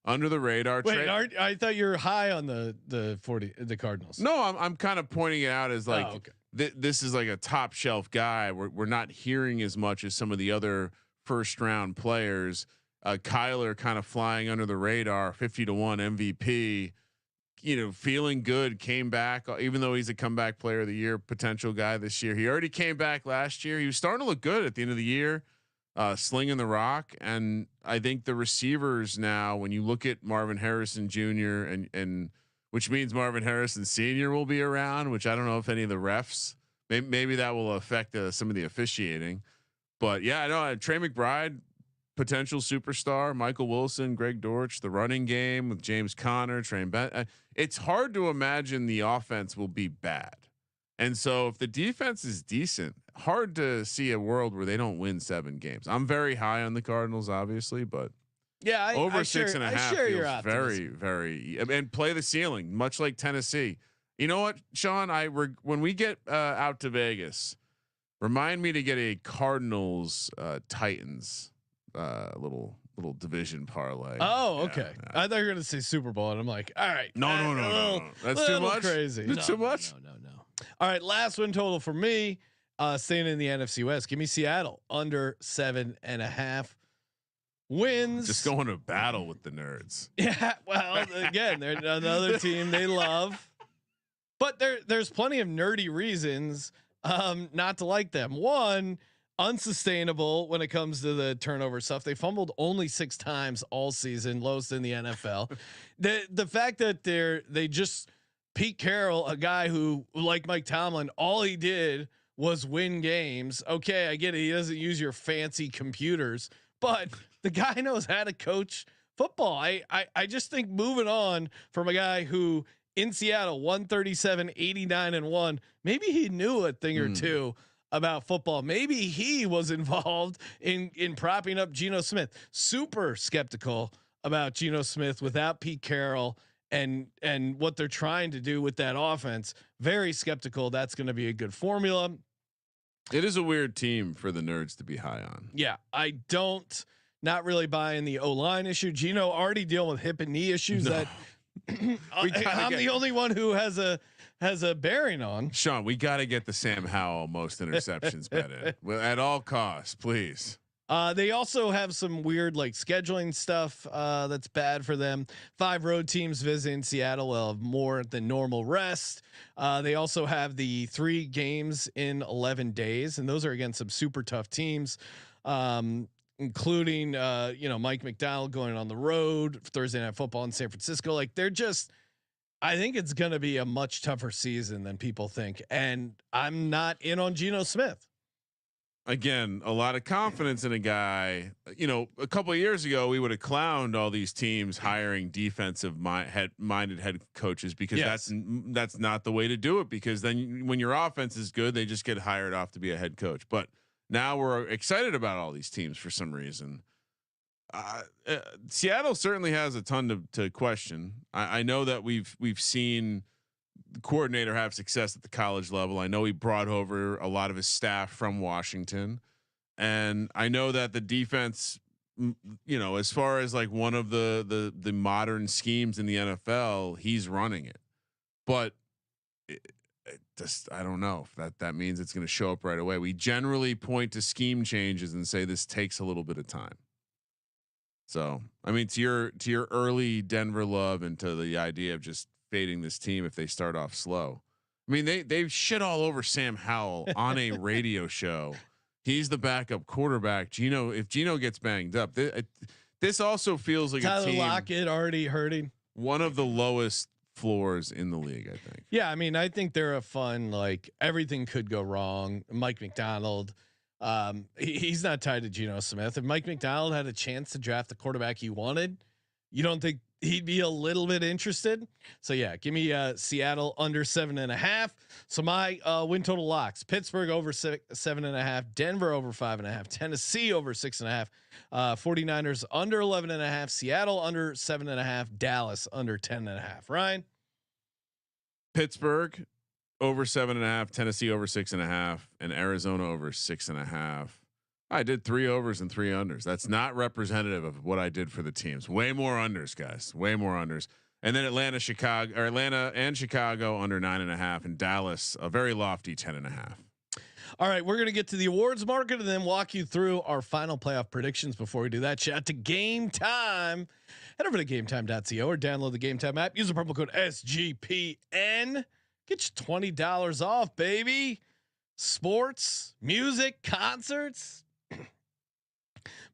Under the radar. Wait, I thought you were high on the Cardinals. No, I'm kind of pointing it out as like this is like a top shelf guy. We're not hearing as much as some of the other first round players. Kyler kind of flying under the radar, 50-1 MVP. Feeling good, came back, even though he's a comeback player of the year, potential guy this year. He already came back last year. He was starting to look good at the end of the year, slinging the rock. And I think the receivers now, when you look at Marvin Harrison Jr. and which means Marvin Harrison Sr. will be around, which I don't know if any of the refs, maybe that will affect some of the officiating, but yeah, I know Trey McBride, potential superstar, Michael Wilson, Greg Dortch, the running game with James Conner, Trey Ben. It's hard to imagine the offense will be bad. And so if the defense is decent, hard to see a world where they don't win 7 games. I'm very high on the Cardinals, obviously, but over 6.5 feels very, very, and play the ceiling, much like Tennessee. You know what, Sean, when we get out to Vegas, remind me to get a Cardinals Titans little division parlay. Oh, okay. Yeah. I thought you were going to say Super Bowl, and I'm like, all right. No. That's too much. Crazy. It's too much. No. All right. Last win total for me. Staying in the NFC West. Give me Seattle under 7.5 wins. Just going to battle with the nerds. Yeah. Well, again, they're another team they love, but there's plenty of nerdy reasons not to like them. One, unsustainable when it comes to the turnover stuff. They fumbled only 6 times all season, lowest in the NFL. The fact that they just Pete Carroll, a guy who, like Mike Tomlin, all he did was win games. Okay, I get it. He doesn't use your fancy computers, but the guy knows how to coach football. I just think moving on from a guy who in Seattle 137, 89-1, maybe he knew a thing or two about football. Maybe he was involved in propping up Geno Smith. Super skeptical about Geno Smith without Pete Carroll and what they're trying to do with that offense. Very skeptical that's going to be a good formula. It is a weird team for the nerds to be high on. Yeah, I don't not really buying the O-line issue. Geno already dealing with hip and knee issues that I'm the only one who has a bearing on. Sean, we got to get the Sam Howell most interceptions bet in at all costs, please. They also have some weird like scheduling stuff that's bad for them. 5 road teams visiting Seattle will have more than normal rest. They also have the 3 games in 11 days, and those are against some super tough teams, including Mike McDonald going on the road for Thursday Night Football in San Francisco. Like they're just, I think it's going to be a much tougher season than people think, and I'm not in on Geno Smith. Again, a lot of confidence in a guy. A couple of years ago, we would have clowned all these teams hiring defensive minded head coaches because that's not the way to do it. Because then when your offense is good, they just get hired off to be a head coach. But now we're excited about all these teams for some reason. Seattle certainly has a ton to question. I know that we've seen the coordinator have success at the college level. I know he brought over a lot of his staff from Washington, and I know that the defense, as far as like one of the modern schemes in the NFL, he's running it. But I don't know if that means it's going to show up right away. We generally point to scheme changes and say this takes a little bit of time. So, I mean, to your early Denver love and to the idea of just fading this team if they start off slow. I mean, they've shit all over Sam Howell on a radio show. He's the backup quarterback. If Geno gets banged up, this also feels like Tyler a team Lockett already hurting. One of the lowest floors in the league, I think. Yeah, I mean, I think they're a fun, like everything could go wrong. Mike McDonald, he's not tied to Geno Smith. If Mike McDonald had a chance to draft the quarterback he wanted, you don't think he'd be a little bit interested? So yeah, give me Seattle under 7.5. So my win total locks: Pittsburgh over 7.5, Denver over 5.5, Tennessee over 6.5, 49ers under 11.5, Seattle under 7.5, Dallas under 10.5. Ryan? Pittsburgh over 7.5, Tennessee over 6.5, and Arizona over 6.5. I did 3 overs and 3 unders. That's not representative of what I did for the teams. Way more unders, guys. Way more unders. And then Atlanta and Chicago under 9.5, and Dallas a very lofty 10.5. All right, we're gonna get to the awards market and then walk you through our final playoff predictions. Before we do that, shout out to Game Time. Head over to GameTime.co or download the Game Time app. Use the promo code SGPN. Get you $20 off, baby. Sports, music, concerts.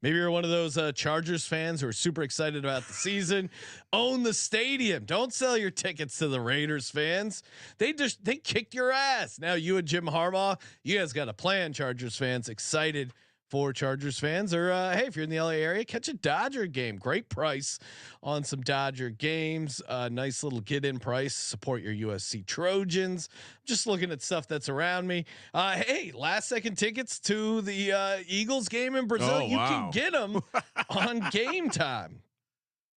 Maybe you're one of those Chargers fans who are super excited about the season. Own the stadium. Don't sell your tickets to the Raiders fans. They kicked your ass. Now you and Jim Harbaugh, you guys got a plan. Chargers fans excited for Chargers fans, or hey, if you're in the LA area, catch a Dodger game. Great price on some Dodger games. Nice little get-in price. Support your USC Trojans. Just looking at stuff that's around me. Hey, last second tickets to the Eagles game in Brazil. You can get them on Game Time.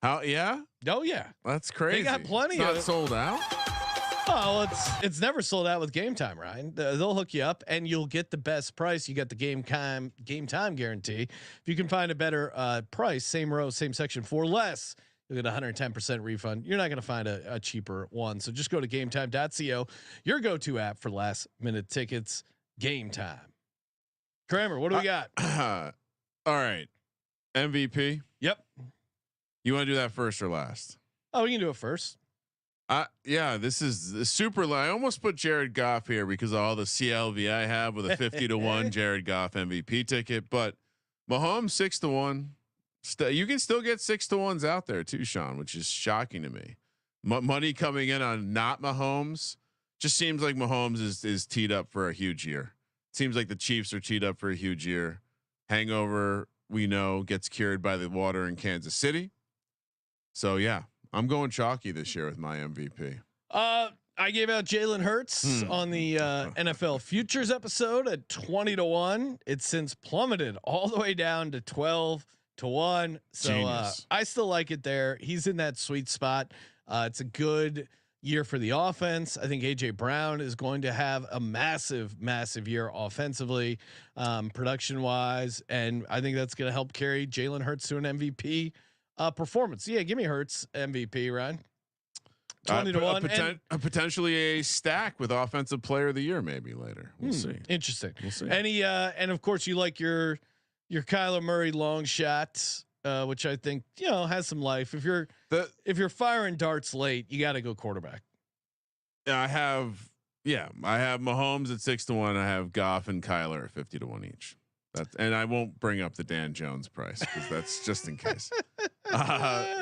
How? Yeah. Oh yeah, that's crazy. They got plenty. It's not sold out. Oh, it's never sold out with Game Time, Ryan. They'll hook you up and you'll get the best price. You got the game time guarantee. If you can find a better price, same row, same section for less, you'll get 110% refund. You're not going to find a cheaper one. So just go to gametime.co, your go-to app for last minute tickets. Game Time. Kramer, what do we got? All right. MVP. Yep. You want to do that first or last? Oh, we can do it first. Yeah, this is super low. I almost put Jared Goff here because of all the CLV I have with a 50-1 Jared Goff MVP ticket, but Mahomes 6-1. You can still get 6-1s out there too, Sean, which is shocking to me. Money coming in on not Mahomes just seems like Mahomes is teed up for a huge year. seems like the Chiefs are teed up for a huge year. Hangover, we know, gets cured by the water in Kansas City. So yeah, I'm going chalky this year with my MVP. I gave out Jalen Hurts on the NFL futures episode at 20-1. It's since plummeted all the way down to 12-1. So I still like it there. He's in that sweet spot. It's a good year for the offense. I think AJ Brown is going to have a massive year offensively, production wise, and I think that's going to help carry Jalen Hurts to an MVP performance. Yeah, give me Hurts MVP, Ryan. 20-1, potentially a stack with offensive player of the year maybe later. We'll see. Interesting. We'll see. And of course you like your Kyler Murray long shot, which I think has some life. If you're firing darts late, you got to go quarterback. I have Mahomes at 6-1. I have Goff and Kyler at 50-1 each. And I won't bring up the Dan Jones price because that's just in case.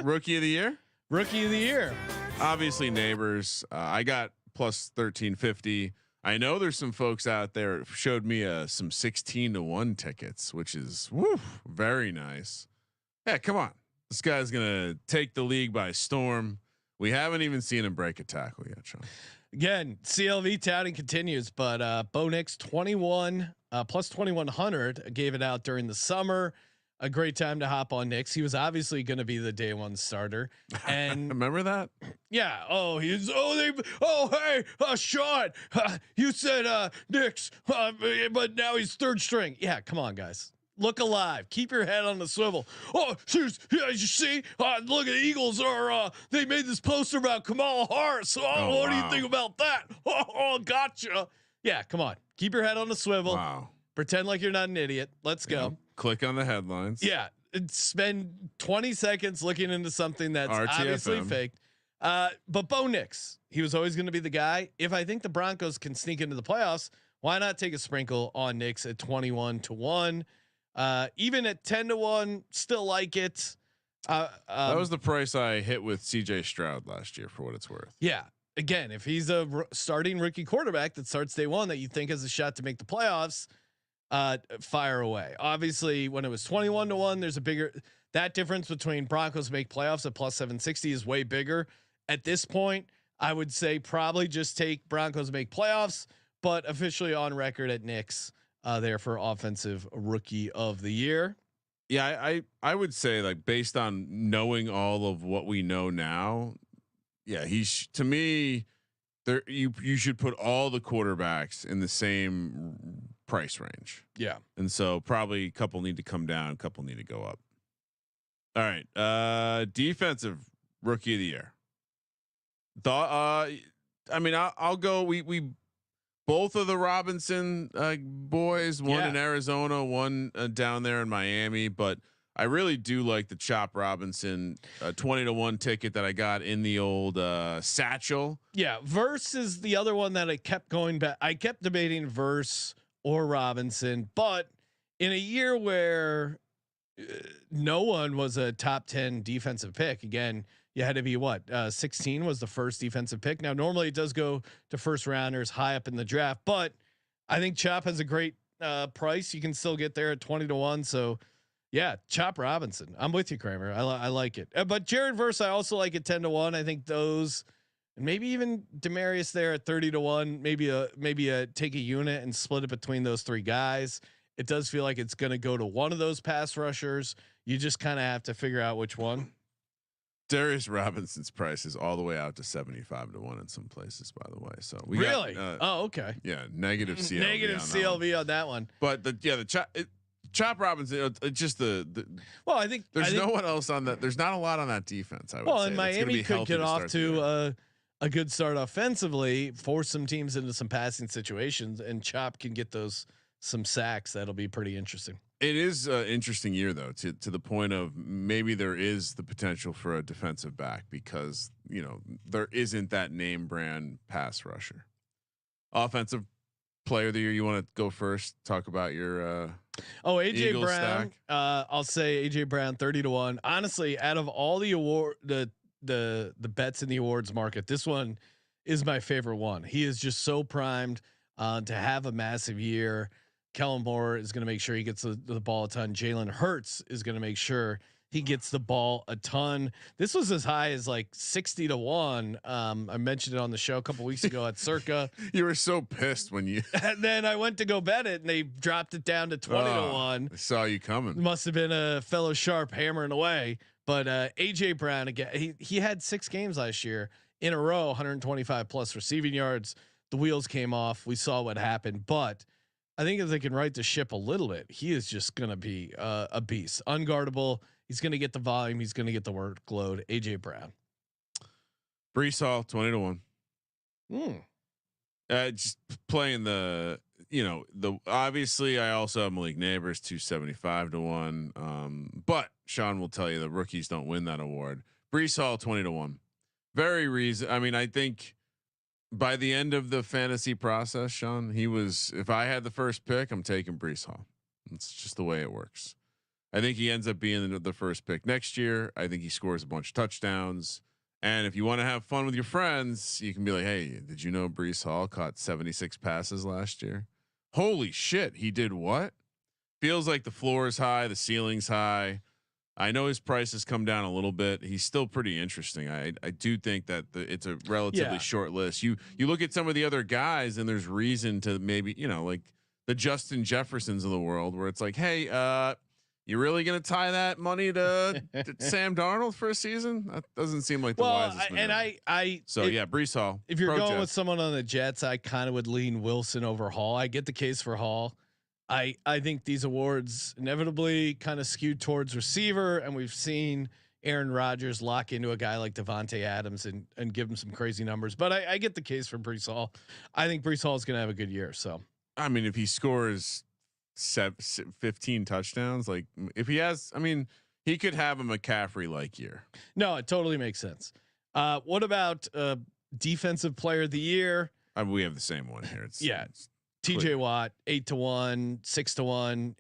Rookie of the year. Rookie of the year. Obviously neighbors. I got plus 1350. I know there's some folks out there showed me some 16-1 tickets, which is very nice. Yeah, come on. This guy's gonna take the league by storm. We haven't even seen him break a tackle yet, Sean. Again, CLV touting continues, but Bo Nix 21 plus 2100 gave it out during the summer. A great time to hop on Nix. He was obviously going to be the day one starter. And remember that? Yeah. Hey, Sean, you said Nix, but now he's third string. Yeah. Come on, guys. Look alive. Keep your head on the swivel. Oh, seriously, you see, look at the Eagles they made this poster about Kamala Harris. What do you think about that? Oh, gotcha. Yeah. Come on. Keep your head on the swivel. Wow. Pretend like you're not an idiot. Let's go. Click on the headlines. Yeah. Spend 20 seconds looking into something that's RTFM. Obviously fake. But Bo Nix, he was always going to be the guy. If I think the Broncos can sneak into the playoffs, why not take a sprinkle on Nix at 21-1? Even at 10-1, still like it. That was the price I hit with CJ Stroud last year for what it's worth. Yeah. Again, if he's a starting rookie quarterback that starts day one that you think has a shot to make the playoffs, fire away. Obviously, when it was 21-1, there's a bigger that difference between Broncos make playoffs at plus 760 is way bigger. At this point, I would say probably just take Broncos make playoffs, but officially on record at Nix there for offensive rookie of the year. Yeah, I would say like based on knowing all of what we know now, yeah, to me there you should put all the quarterbacks in the same price range. Yeah. And so probably a couple need to come down, a couple need to go up. All right. Defensive rookie of the year. I'll go. We both of the Robinson boys, one in Arizona, one down there in Miami, but I really do like the Chop Robinson 20-1 ticket that I got in the old satchel. Yeah. Verse is the other one that I kept going back. I kept debating Verse or Robinson, but in a year where no one was a top 10 defensive pick, again, you had to be 16 was the first defensive pick. Now, normally it does go to first rounders high up in the draft, but I think Chop has a great price. You can still get there at 20-1. So yeah, Chop Robinson. I'm with you, Kramer. I like it. But Jared Verse, I also like it 10-1. I think those, and maybe even Demarius there at 30-1. Maybe take a unit and split it between those three guys. It does feel like it's going to go to one of those pass rushers. You just kind of have to figure out which one. Darius Robinson's price is all the way out to 75-1 in some places, by the way. So we really, got, okay, yeah, negative CLV, negative CLV on that one. But the Chop Robinson, just well, I think there's no one else on that. There's not a lot on that defense. I would say. And Miami could get off to a good start offensively, force some teams into some passing situations, and Chop can get some sacks. That'll be pretty interesting. It is an interesting year though, to the point of maybe there is the potential for a defensive back because there isn't that name brand pass rusher. Offensive player of the year. You want to go first? Talk about your AJ Eagles Brown. stack. I'll say AJ Brown 30-1. Honestly, out of all the bets in the awards market, this one is my favorite one. He is just so primed. to have a massive year. Kellen Moore is going to make sure he gets the ball a ton. Jalen Hurts is going to make sure he gets the ball a ton. This was as high as like 60-1. I mentioned it on the show a couple weeks ago at Circa. You were so pissed when you. And then I went to go bet it, and they dropped it down to 20-1. I saw you coming. Must have been a fellow sharp hammering away. But AJ Brown again. He had 6 games last year in a row, 125 plus receiving yards. The wheels came off. We saw what happened, but I think if they can right the ship a little bit, he is just going to be a beast, unguardable. He's going to get the volume. He's going to get the workload. AJ Brown, Brees Hall, 20-1. Just playing the obviously I also have Malik Neighbors 275-1. But Sean will tell you the rookies don't win that award. Brees Hall 20-1. Very reason. I mean, I think by the end of the fantasy process, Sean, he was, if I had the first pick, I'm taking Brees Hall. It's just the way it works. I think he ends up being the first pick next year. I think he scores a bunch of touchdowns. And if you want to have fun with your friends, you can be like, hey, did you know Brees Hall caught 76 passes last year? Holy shit. He did what? Feels like the floor is high. The ceiling's high. I know his price has come down a little bit. He's still pretty interesting. I do think that it's a relatively short list. You look at some of the other guys, and there's reason to maybe, like the Justin Jeffersons of the world, where it's like, hey, you really gonna tie that money to Sam Darnold for a season? That doesn't seem like the wisest move. Brees Hall. If you're going with someone on the Jets, I kind of would lean Wilson over Hall. I get the case for Hall. I think these awards inevitably kind of skewed towards receiver, and we've seen Aaron Rodgers lock into a guy like Devontae Adams and give him some crazy numbers. But I get the case for Brees Hall. I think Brees Hall is going to have a good year. So I mean, if he scores 15 touchdowns, like if he has, I mean, he could have a McCaffrey like year. No, it totally makes sense. What about defensive player of the year? We have the same one here. It's TJ Watt, 8-1, 6-1,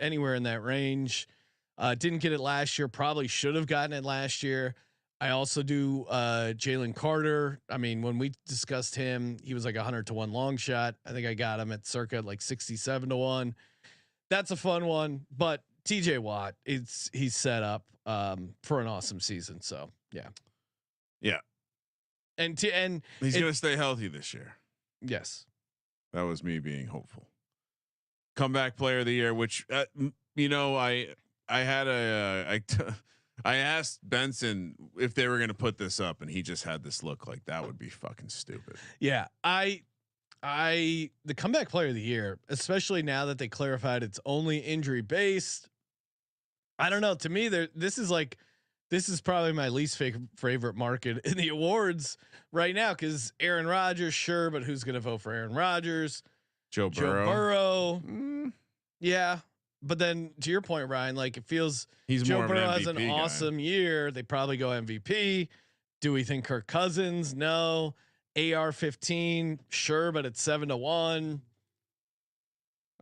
anywhere in that range. Didn't get it last year. Probably should have gotten it last year. I also do Jalen Carter. I mean, when we discussed him, he was like 100-1 long shot. I think I got him at circa like 67-1. That's a fun one. But TJ Watt, he's set up for an awesome season. So yeah. And he's gonna stay healthy this year. Yes. That was me being hopeful. Comeback player of the year, which I asked Benson if they were going to put this up, and he just had this look like that would be fucking stupid. Yeah, the comeback player of the year, especially now that they clarified it's only injury based. I don't know. To me, this is probably my least favorite market in the awards right now, because Aaron Rodgers, sure, but who's going to vote for Aaron Rodgers? Joe Burrow. Yeah. But then to your point, Ryan, like it feels he's Joe more Burrow of an has an MVP awesome year. They probably go MVP. Do we think Kirk Cousins? No. AR-15, sure, but it's 7-1.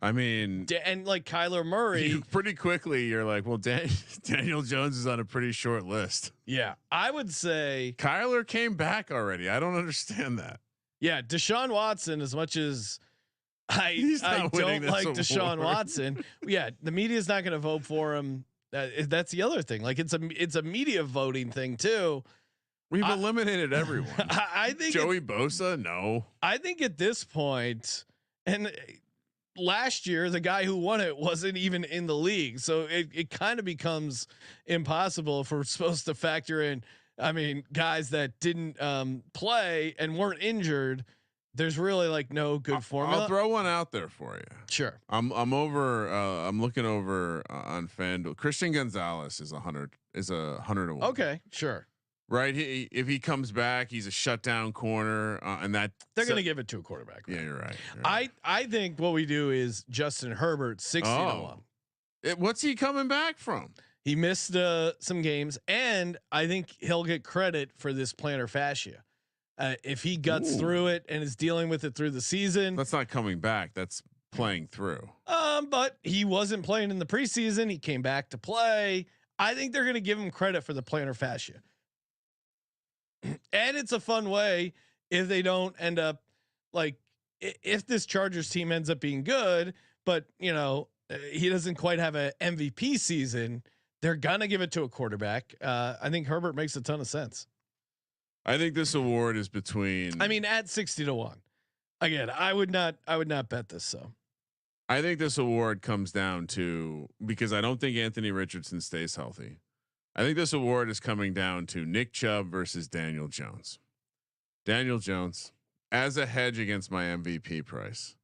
I mean, and like Kyler Murray, pretty quickly you're like, well, Daniel Jones is on a pretty short list. Yeah, I would say Kyler came back already. I don't understand that. Yeah, Deshaun Watson, as much as I don't like Deshaun Watson. Yeah, the media is not going to vote for him. That's the other thing. Like it's a media voting thing too. We've eliminated everyone. I think Joey Bosa. No, I think at this point, and last year the guy who won it wasn't even in the league, so it kind of becomes impossible if we're supposed to factor in. I mean, guys that didn't play and weren't injured. There's really like no good formula. I'll throw one out there for you. Sure. I'm looking over on FanDuel. Christian Gonzalez is 100-1. Okay, sure. Right. If he comes back, he's a shutdown corner, and that they're going to give it to a quarterback. Right? Yeah, you're right. I think what we do is Justin Herbert 60-1. What's he coming back from? He missed some games, and I think he'll get credit for this plantar fascia. If he guts through it and is dealing with it through the season, that's not coming back. That's playing through. But he wasn't playing in the preseason. He came back to play. I think they're going to give him credit for the plantar fascia. And it's a fun way if they don't end up like if this Chargers team ends up being good, but he doesn't quite have a MVP season, they're gonna give it to a quarterback. I think Herbert makes a ton of sense. I think this award is between. I mean, at 60-1. Again, I would not bet this. So I think this award comes down to, because I don't think Anthony Richardson stays healthy. I think this award is coming down to Nick Chubb versus Daniel Jones. Daniel Jones as a hedge against my MVP price.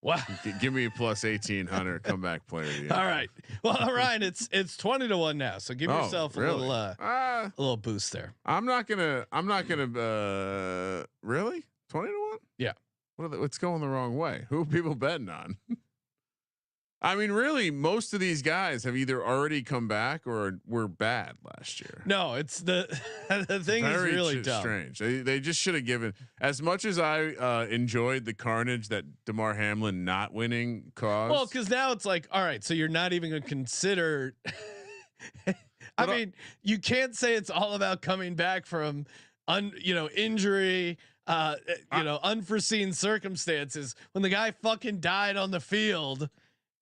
Wow. Give me a plus 1,800 comeback player of the year. All right. Well, Ryan, it's 20-1 now. So give yourself a little boost there. I'm not gonna really 20-1. Yeah. What's going the wrong way? Who are people betting on? I mean, really, most of these guys have either already come back or were bad last year. No, it's the thing is really dumb. Strange. They just should have given, as much as I enjoyed the carnage that DeMar Hamlin not winning caused. Well, because now it's like, all right, so you're not even going to consider. I mean, you can't say it's all about coming back from injury. Unforeseen circumstances when the guy fucking died on the field.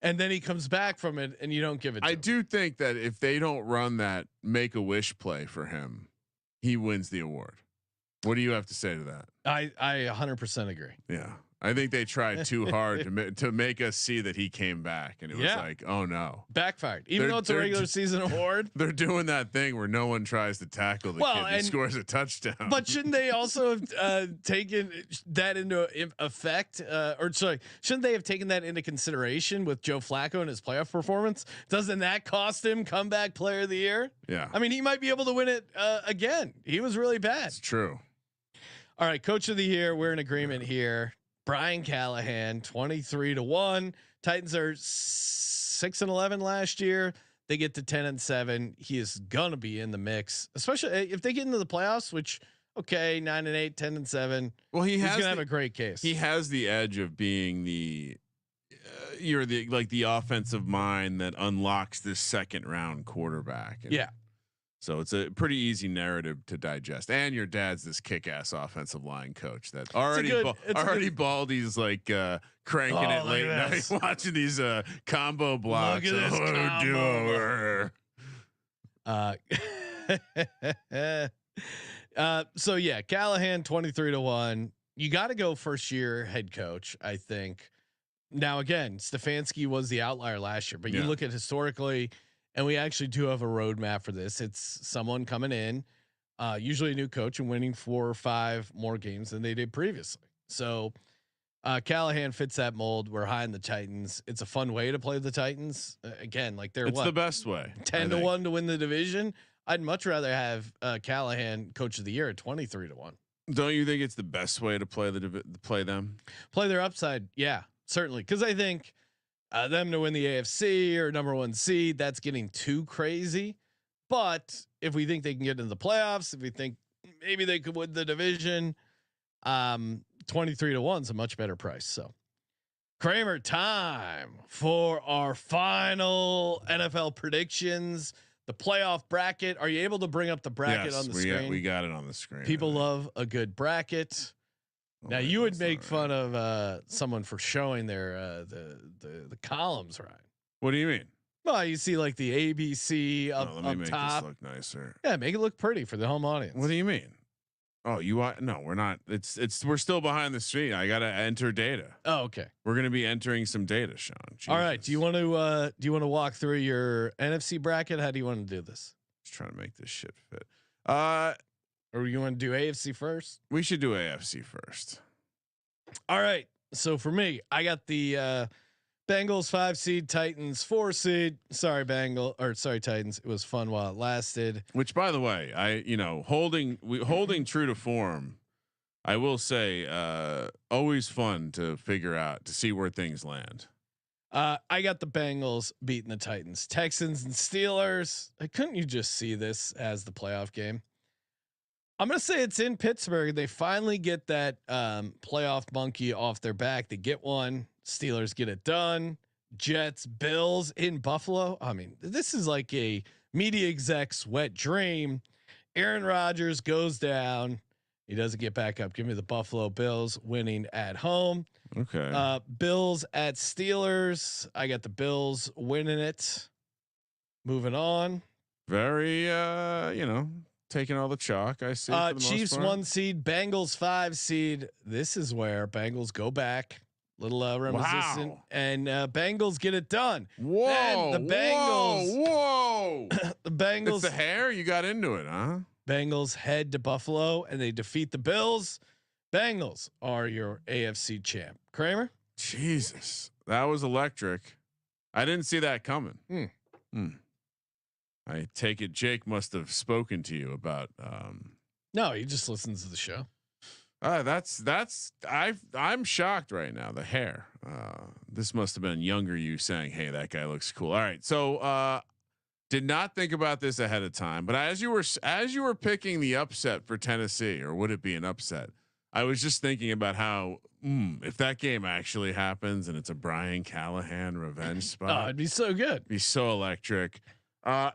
And then he comes back from it, and you don't give it. I do think that if they don't run that Make-A-Wish play for him, he wins the award. What do you have to say to that? I 100% agree. Yeah, I think they tried too hard to make us see that he came back, and it was like, oh no, backfired. Even though it's a regular season award, they're doing that thing where no one tries to tackle the kid who scores a touchdown. But shouldn't they also have taken that into effect? Shouldn't they have taken that into consideration with Joe Flacco and his playoff performance? Doesn't that cost him comeback player of the year? Yeah, I mean, he might be able to win it again. He was really bad. It's true. All right, coach of the year. We're in agreement here. Brian Callahan, 23-1. Titans are 6-11 last year. They get to 10-7. He is gonna be in the mix, especially if they get into the playoffs. Which 9-8, 10-7. Well, he's gonna have a great case. He has the edge of being the the offensive mind that unlocks this second round quarterback. Yeah. So it's a pretty easy narrative to digest. And your dad's this kick-ass offensive line coach that already Baldy's like cranking it late night watching these combo blocks. Look at this combo. So yeah, Callahan 23-1. You got to go first year head coach, I think. Now again, Stefanski was the outlier last year, but you look at historically. And we actually do have a roadmap for this. It's someone coming in, usually a new coach, and winning 4 or 5 more games than they did previously. So Callahan fits that mold. We're high in the Titans. It's a fun way to play the Titans. Again, like it's the best way. 10-1 to win the division. I'd much rather have Callahan coach of the year at 23-1. Don't you think it's the best way to play play them? Play their upside, yeah, certainly. Because I think. Them to win the AFC or number 1 seed, that's getting too crazy. But if we think they can get into the playoffs, if we think maybe they could win the division, 23-1 is a much better price. So Kramer, time for our final NFL predictions, the playoff bracket. Are you able to bring up the bracket on the screen? We got it on the screen. People love a good bracket. Now you would make fun of someone for showing their the columns, right? What do you mean? Well, you see like the ABC up, let me make top. this look nicer. Yeah, make it look pretty for the home audience. What do you mean? Oh, no, we're not. We're still behind the street. I gotta enter data. Oh, okay. We're gonna be entering some data, Sean. Jesus. All right. Do you want to walk through your NFC bracket? How do you want to do this? Just trying to make this shit fit. Or you want to do AFC first? We should do AFC first. All right. So for me, I got the Bengals 5 seed, Titans 4 seed. Sorry, Titans. It was fun while it lasted. Which, by the way, holding true to form. I will say, always fun to figure out to see where things land. I got the Bengals beating the Titans, Texans and Steelers. Couldn't you just see this as the playoff game? I'm going to say it's in Pittsburgh. They finally get that playoff monkey off their back. They get one. Steelers get it done. Jets, Bills in Buffalo. I mean, this is like a media exec's wet dream. Aaron Rodgers goes down. He doesn't get back up. Give me the Buffalo Bills winning at home. Okay. Bills at Steelers. I got the Bills winning it. Moving on. Very, taking all the chalk. I see. For the Chiefs most part. 1 seed, Bengals 5 seed. This is where Bengals go back. Little reminiscent, Wow. and Bengals get it done. Whoa, Then the Bengals. Whoa. The Bengals. It's the hair. You got into it, huh? Bengals head to Buffalo and they defeat the Bills. Bengals are your AFC champ. Kramer. Jesus, that was electric. I didn't see that coming. I take it Jake must have spoken to you about. No, he just listens to the show. I'm shocked right now. The hair. This must have been younger you saying, "Hey, that guy looks cool." All right, so did not think about this ahead of time, but as you were picking the upset for Tennessee, or would it be an upset? I was just thinking about how if that game actually happens and it's a Brian Callahan revenge spot, Oh, it'd be so good. it'd be so electric.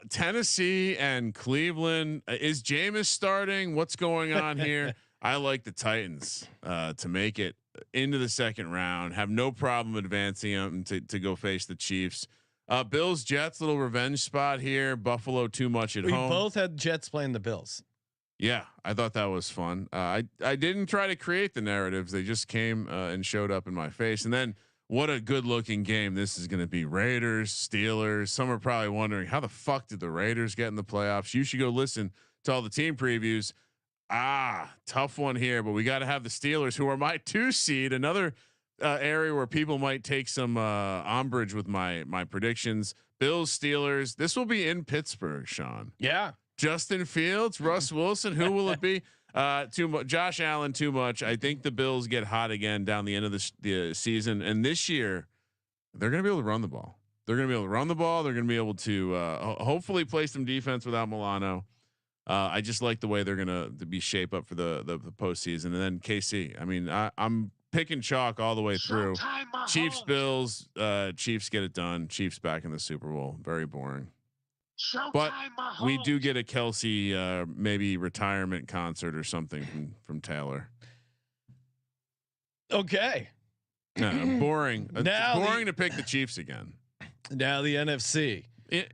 Tennessee and Cleveland. Is Jameis starting? What's going on here? I like the Titans to make it into the second round. Have no problem advancing them to go face the Chiefs. Bills Jets, little revenge spot here. Buffalo too much at home. We both had Jets playing the Bills. Yeah, I thought that was fun. I didn't try to create the narratives; they just came and showed up in my face. And then what a good looking game this is going to be. Raiders, Steelers. Some are probably wondering how the fuck did the Raiders get in the playoffs? You should go listen to all the team previews. Tough one here, but we got to have the Steelers, who are my 2 seed. Another area where people might take some umbrage with my predictions. Bills, Steelers. This will be in Pittsburgh, Sean. Yeah. Justin Fields, Russ Wilson. Who will it be? Too much. Josh Allen. Too much. I think the Bills get hot again down the end of the season, and this year they're going to be able to run the ball. They're going to be able to run the ball. They're going to be able to hopefully play some defense without Milano. I just like the way they're gonna be shape up for the postseason. And then KC. I mean, I'm picking chalk all the way through. Chiefs, Bills. Chiefs get it done. Chiefs back in the Super Bowl. Very boring. But we do get a Kelsey maybe retirement concert or something from Taylor. Okay. Boring. Now boring to pick the Chiefs again. Now the NFC.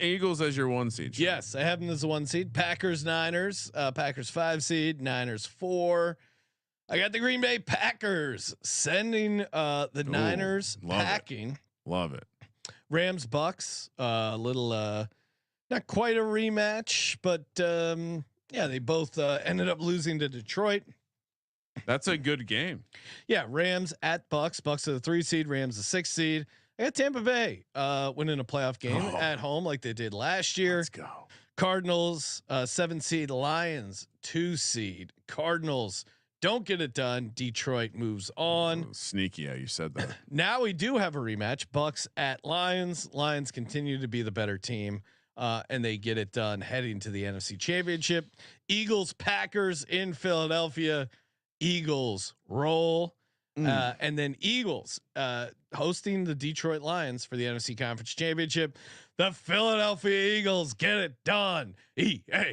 Eagles as your 1 seed. Sean. Yes, I have them as a 1 seed. Packers, Niners. Packers 5 seed. Niners 4. I got the Green Bay Packers sending the Niners packing. Love it. Rams, Bucks. Little not quite a rematch, but yeah, they both ended up losing to Detroit. That's a good game. Yeah, Rams at Bucks. Bucks are the 3 seed. Rams the 6 seed. I got Tampa Bay winning a playoff game at home like they did last year. Let's go. Cardinals 7 seed. Lions 2 seed. Cardinals don't get it done. Detroit moves on. Sneaky, yeah, you said that. Now we do have a rematch. Bucks at Lions. Lions continue to be the better team, and they get it done heading to the NFC Championship. Eagles Packers in Philadelphia. Eagles roll. And then Eagles hosting the Detroit Lions for the NFC Conference Championship. The Philadelphia Eagles get it done. EAGLES.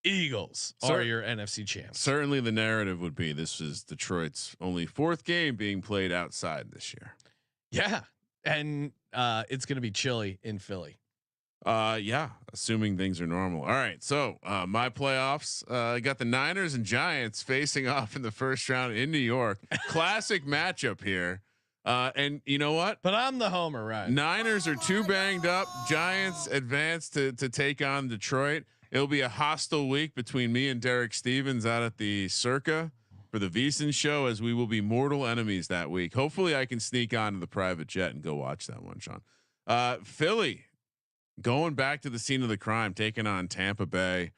Eagles are your NFC champs. Certainly, the narrative would be this is Detroit's only 4th game being played outside this year. Yeah, and it's going to be chilly in Philly. Yeah, assuming things are normal. All right, so my playoffs. I got the Niners and Giants facing off in the first round in New York. Classic matchup here. And you know what? But I'm the homer, right? Niners are too banged up. Giants advance to take on Detroit. It'll be a hostile week between me and Derek Stevens out at the Circa for the VSiN show, as we will be mortal enemies that week. Hopefully, I can sneak onto the private jet and go watch that one, Sean. Philly going back to the scene of the crime, taking on Tampa Bay.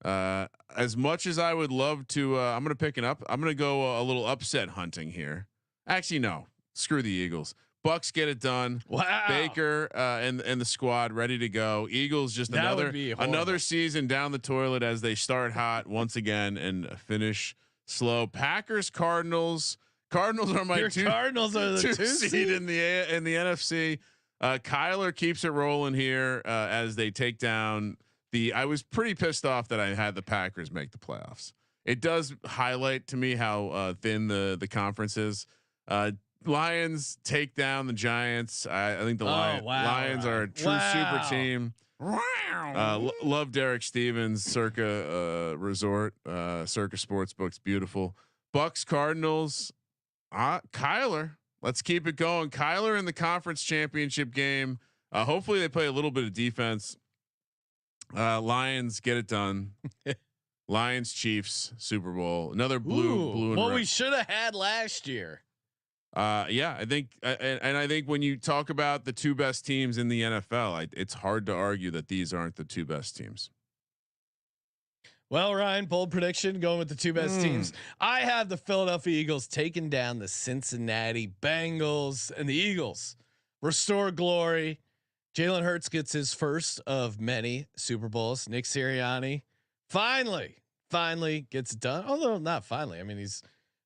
As much as I would love to, I'm going to pick it up. I'm going to go a little upset hunting here. Actually, no. Screw the Eagles. Bucks get it done. Wow. Baker and the squad ready to go. Eagles just another season down the toilet as they start hot once again and finish slow. Packers, Cardinals. Cardinals are my Cardinals are the 2 seed in the NFC. Kyler keeps it rolling here as they take down I was pretty pissed off that I had the Packers make the playoffs. It does highlight to me how thin the conference is. Lions take down the Giants. I think the Lions are a true super team. Love Derek Stevens, Circa Resort, Circa Sportsbook's beautiful. Bucks Cardinals. Kyler. Let's keep it going. Kyler in the conference championship game. Hopefully they play a little bit of defense. Lions get it done. Lions Chiefs Super Bowl. Another blue. And what red. we should have had last year. Yeah, I think, and I think when you talk about the two best teams in the NFL, it's hard to argue that these aren't the two best teams. Well, Ryan, bold prediction going with the two best teams. I have the Philadelphia Eagles taking down the Cincinnati Bengals, and the Eagles restore glory. Jalen Hurts gets his first of many Super Bowls. Nick Sirianni finally gets it done. Although not finally. I mean, he's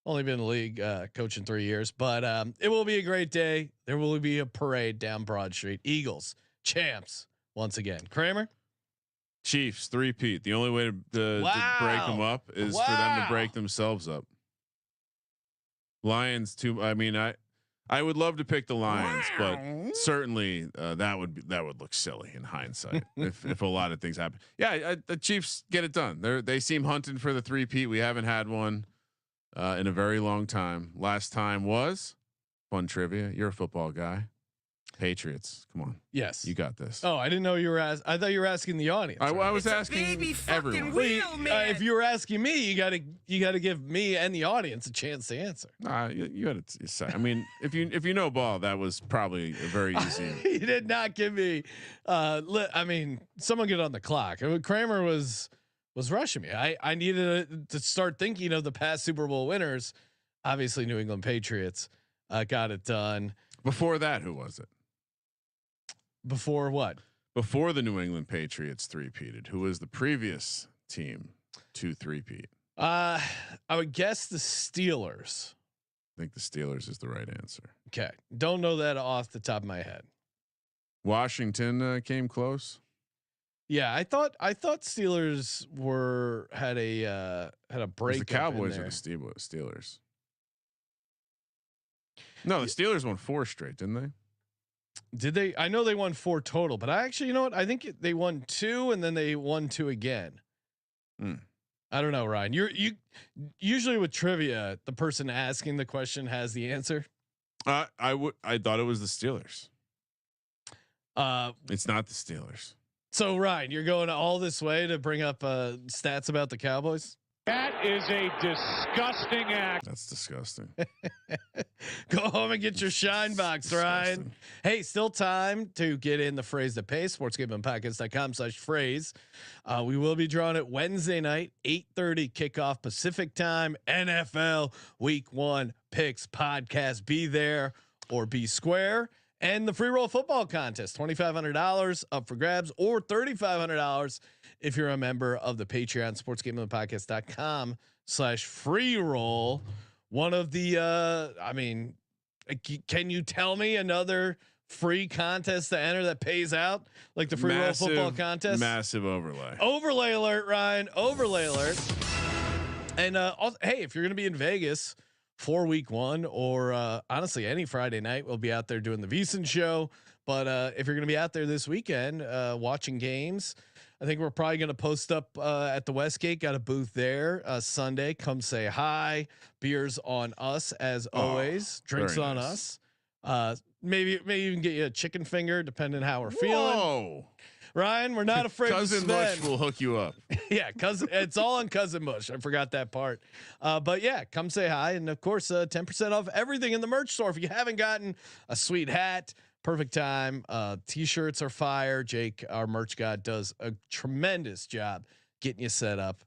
only been in the league coaching 3 years, but it will be a great day. There will be a parade down Broad Street. Eagles champs once again. Kramer. Chiefs 3-peat. The only way to break them up is for them to break themselves up. Lions too. I mean, I would love to pick the Lions, but certainly that would look silly in hindsight if a lot of things happen. Yeah, the Chiefs get it done. They seem hunting for the 3-peat. We haven't had one in a very long time. Last time was fun trivia. You're a football guy. Patriots, come on. Yes, you got this. Oh, I didn't know you were I thought you were asking the audience. I was asking everyone. If you were asking me, you gotta give me and the audience a chance to answer. You had to say. I mean, if you know ball, that was probably a very easy. He did not give me. I mean, someone get on the clock. I mean, Kramer was rushing me. I needed to start thinking of the past Super Bowl winners. Obviously, New England Patriots got it done. Before that, who was it? Before what? Before the New England Patriots 3-peated. Who was the previous team to 3-peat? I would guess the Steelers. I think the Steelers is the right answer. Okay, don't know that off the top of my head. Washington came close. Yeah, I thought Steelers had a break. The Cowboys or the Steelers? No, the Steelers won 4 straight, didn't they? Did they? I know they won 4 total, but I actually, you know what? I think they won 2 and then they won 2 again. I don't know, Ryan. You usually with trivia, the person asking the question has the answer. I thought it was the Steelers. It's not the Steelers. So Ryan, you're going all this way to bring up stats about the Cowboys? That is a disgusting act. That's disgusting. Go home and get your shine box, Ryan. Hey, still time to get in the phrase that pays. sportsgamblingpodcast.com/phrase. We will be drawing it Wednesday night, 8:30 kickoff Pacific time. NFL Week 1 picks podcast. Be there or be square. And the Freeroll football contest, $2,500 up for grabs, or $3,500 if you're a member of the Patreon, sportsgamblingpodcast.com/freeroll. One of the, I mean, can you tell me another free contest to enter that pays out like the Freeroll football contest? Massive overlay. Overlay alert, Ryan. Overlay alert. And also, hey, if you're going to be in Vegas for Week 1, or honestly any Friday night, we'll be out there doing the VSiN show. But if you're going to be out there this weekend watching games, I think we're probably going to post up at the Westgate. Got a booth there Sunday. Come say hi. Beers on us as always. Drinks on us. Maybe even get you a chicken finger depending how we're feeling. Ryan, we're not afraid. Cousin Mush will hook you up. Yeah, cousin. It's all on Cousin Mush. I forgot that part. But yeah, come say hi, and of course, 10% off everything in the merch store. If you haven't gotten a sweet hat, perfect time. T-shirts are fire. Jake, our merch guy, does a tremendous job getting you set up,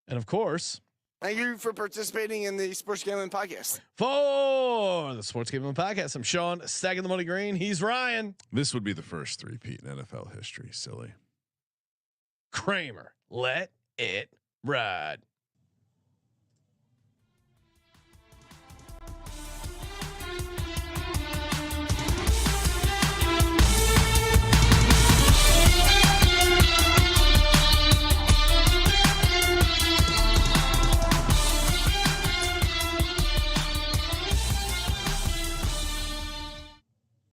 and of course, thank you for participating in the Sports Gambling Podcast. For the Sports Gambling Podcast, I'm Sean, stacking the money green. He's Ryan. This would be the first 3-peat in NFL history. Silly. Kramer, let it ride.